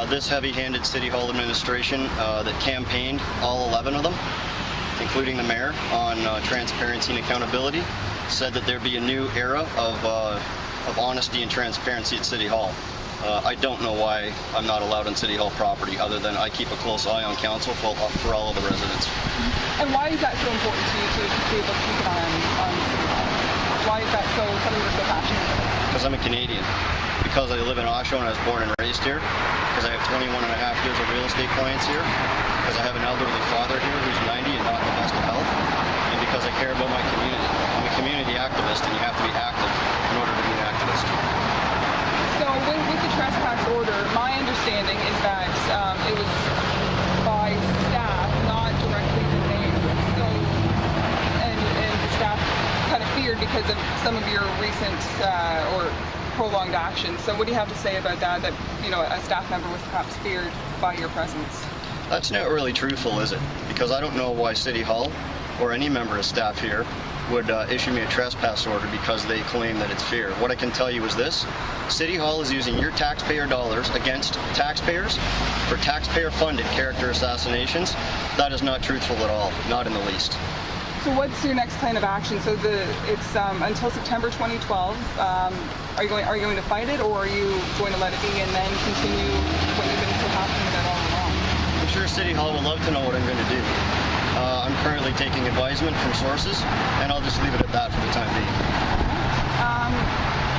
This heavy-handed City Hall administration that campaigned, all 11 of them, to including the mayor, on transparency and accountability, said that there'd be a new era of honesty and transparency at City Hall. I don't know why I'm not allowed on City Hall property, other than I keep a close eye on council for all of the residents. And why is that so important to you to be able to keep an eye on City Hall? Why is that something you're so passionate about? Because I'm a Canadian. Because I live in Oshawa and I was born and raised here. Because I have 21 and a half years of real estate clients here. Because I have an elderly father here who's 90 and not in the best of health. And because I care about my community. I'm a community activist, and you have to be active in order to be an activist. So with the trespass order, my understanding is that it was by staff, not directly the mayor. So, and the staff kind of feared because of some of your recent or prolonged actions. So what do you have to say about that, that, you know, a staff member was perhaps feared by your presence? That's not really truthful, is it? Because I don't know why City Hall or any member of staff here would issue me a trespass order because they claim that it's fear. What I can tell you is this: City Hall is using your taxpayer dollars against taxpayers for taxpayer-funded character assassinations. That is not truthful at all, not in the least. So what's your next plan of action? So it's until September 2012. Are you going to fight it, or are you going to let it be and then continue what you've been so passionate about all along? I'm sure City Hall would love to know what I'm going to do. I'm currently taking advisement from sources, and I'll just leave it at that for the time being.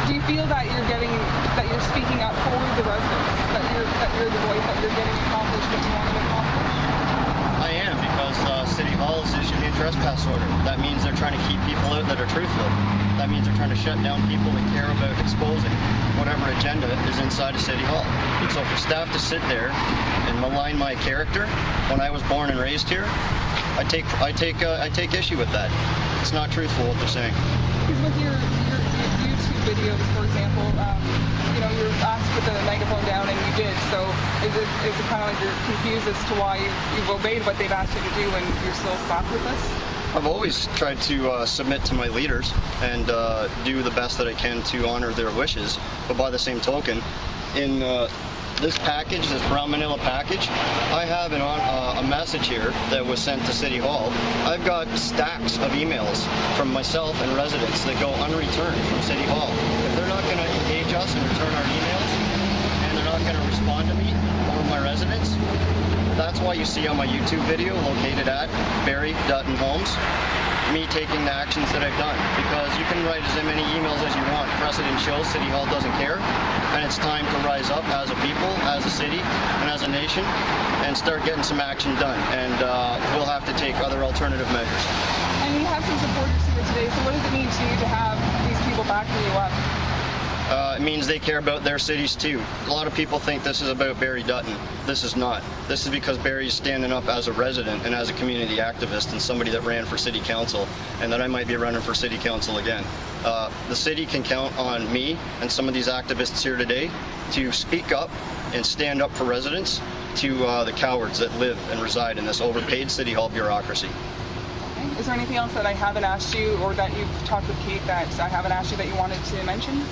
Do you feel that you're speaking up for the residents, that you're the voice, that you're getting accomplished what you want to accomplish? I am, because City Hall has issued me a trespass order. That means they're trying to keep people out that are truthful. That means they're trying to shut down people that care about exposing whatever agenda is inside of City Hall. And so for staff to sit there and malign my character when I was born and raised here, I take issue with that. It's not truthful what they're saying. Because with your YouTube videos, for example, you know, you're asked to put the megaphone down and you did. So is it kind of like you're confused as to why you've obeyed what they've asked you to do and you're still stuck with this? I've always tried to submit to my leaders and do the best that I can to honor their wishes. But by the same token, in this package, this brown manila package, I have a message here that was sent to City Hall. I've got stacks of emails from myself and residents that go unreturned from City Hall. If they're not going to engage us and return our emails, and they're not going to respond to me or my residents, that's why you see on my YouTube video located at Barry Dutton Homes me taking the actions that I've done, because you can write as many emails as you want. Precedent shows City Hall doesn't care, and it's time to rise up as a people, as a city, and as a nation, and start getting some action done. And we'll have to take other alternative measures. And you have some supporters here today, so what does it mean to you to have these people backing you up? It means they care about their cities too. A lot of people think this is about Barry Dutton. This is not. This is because Barry's standing up as a resident and as a community activist and somebody that ran for city council, and that I might be running for city council again. The city can count on me and some of these activists here today to speak up and stand up for residents to the cowards that live and reside in this overpaid City Hall bureaucracy. Is there anything else that I haven't asked you, or that you've talked with Kate that I haven't asked you that you wanted to mention?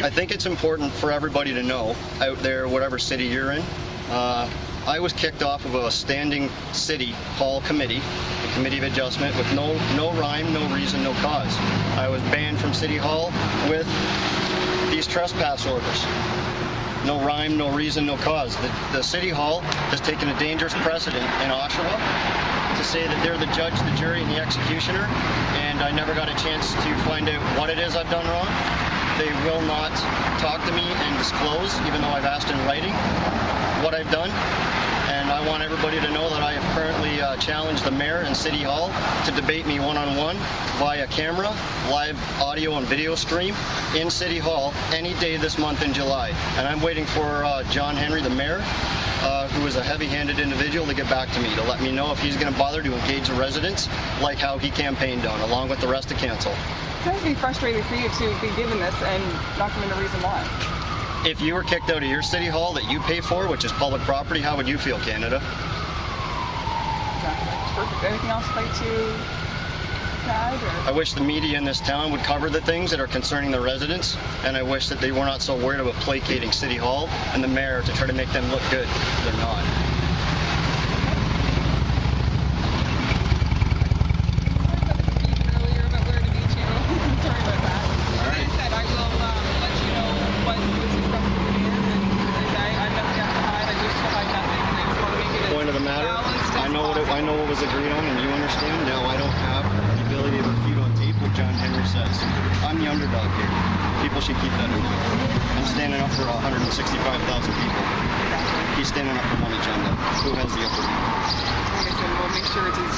I think it's important for everybody to know out there, whatever city you're in. I was kicked off of a standing City Hall committee, the Committee of Adjustment, with no rhyme, no reason, no cause. I was banned from City Hall with these trespass orders. No rhyme, no reason, no cause. The City Hall has taken a dangerous precedent in Oshawa to say that they're the judge, the jury, and the executioner, and I never got a chance to find out what it is I've done wrong. They will not talk to me and disclose, even though I've asked in writing, what I've done. And I want everybody to know that I have currently challenged the mayor and City Hall to debate me one-on-one via camera, live audio and video stream in City Hall any day this month in July. And I'm waiting for John Henry, the mayor, who is a heavy-handed individual, to get back to me, to let me know if he's going to bother to engage the residents like how he campaigned on, along with the rest of council. It's going to be frustrating for you to be given this and not given a reason why. If you were kicked out of your City Hall that you pay for, which is public property, how would you feel, Canada? Exactly. Perfect. Anything else you'd like to add? I wish the media in this town would cover the things that are concerning the residents, and I wish that they were not so worried about placating City Hall and the mayor to try to make them look good. They're not. I'm the underdog here. People should keep that in mind. I'm standing up for 165,000 people. He's standing up for one agenda. Who has the upper hand? Like I said, we'll make sure it's as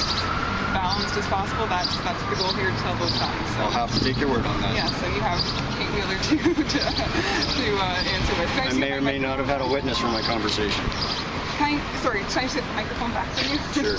balanced as possible. That's the goal here to tell both sides. So. I'll have to take your word on that. Yeah, so you have Kate Wheeler to answer with. I may or may not have had a witness for my conversation. Can I sit the microphone back for you? Sure.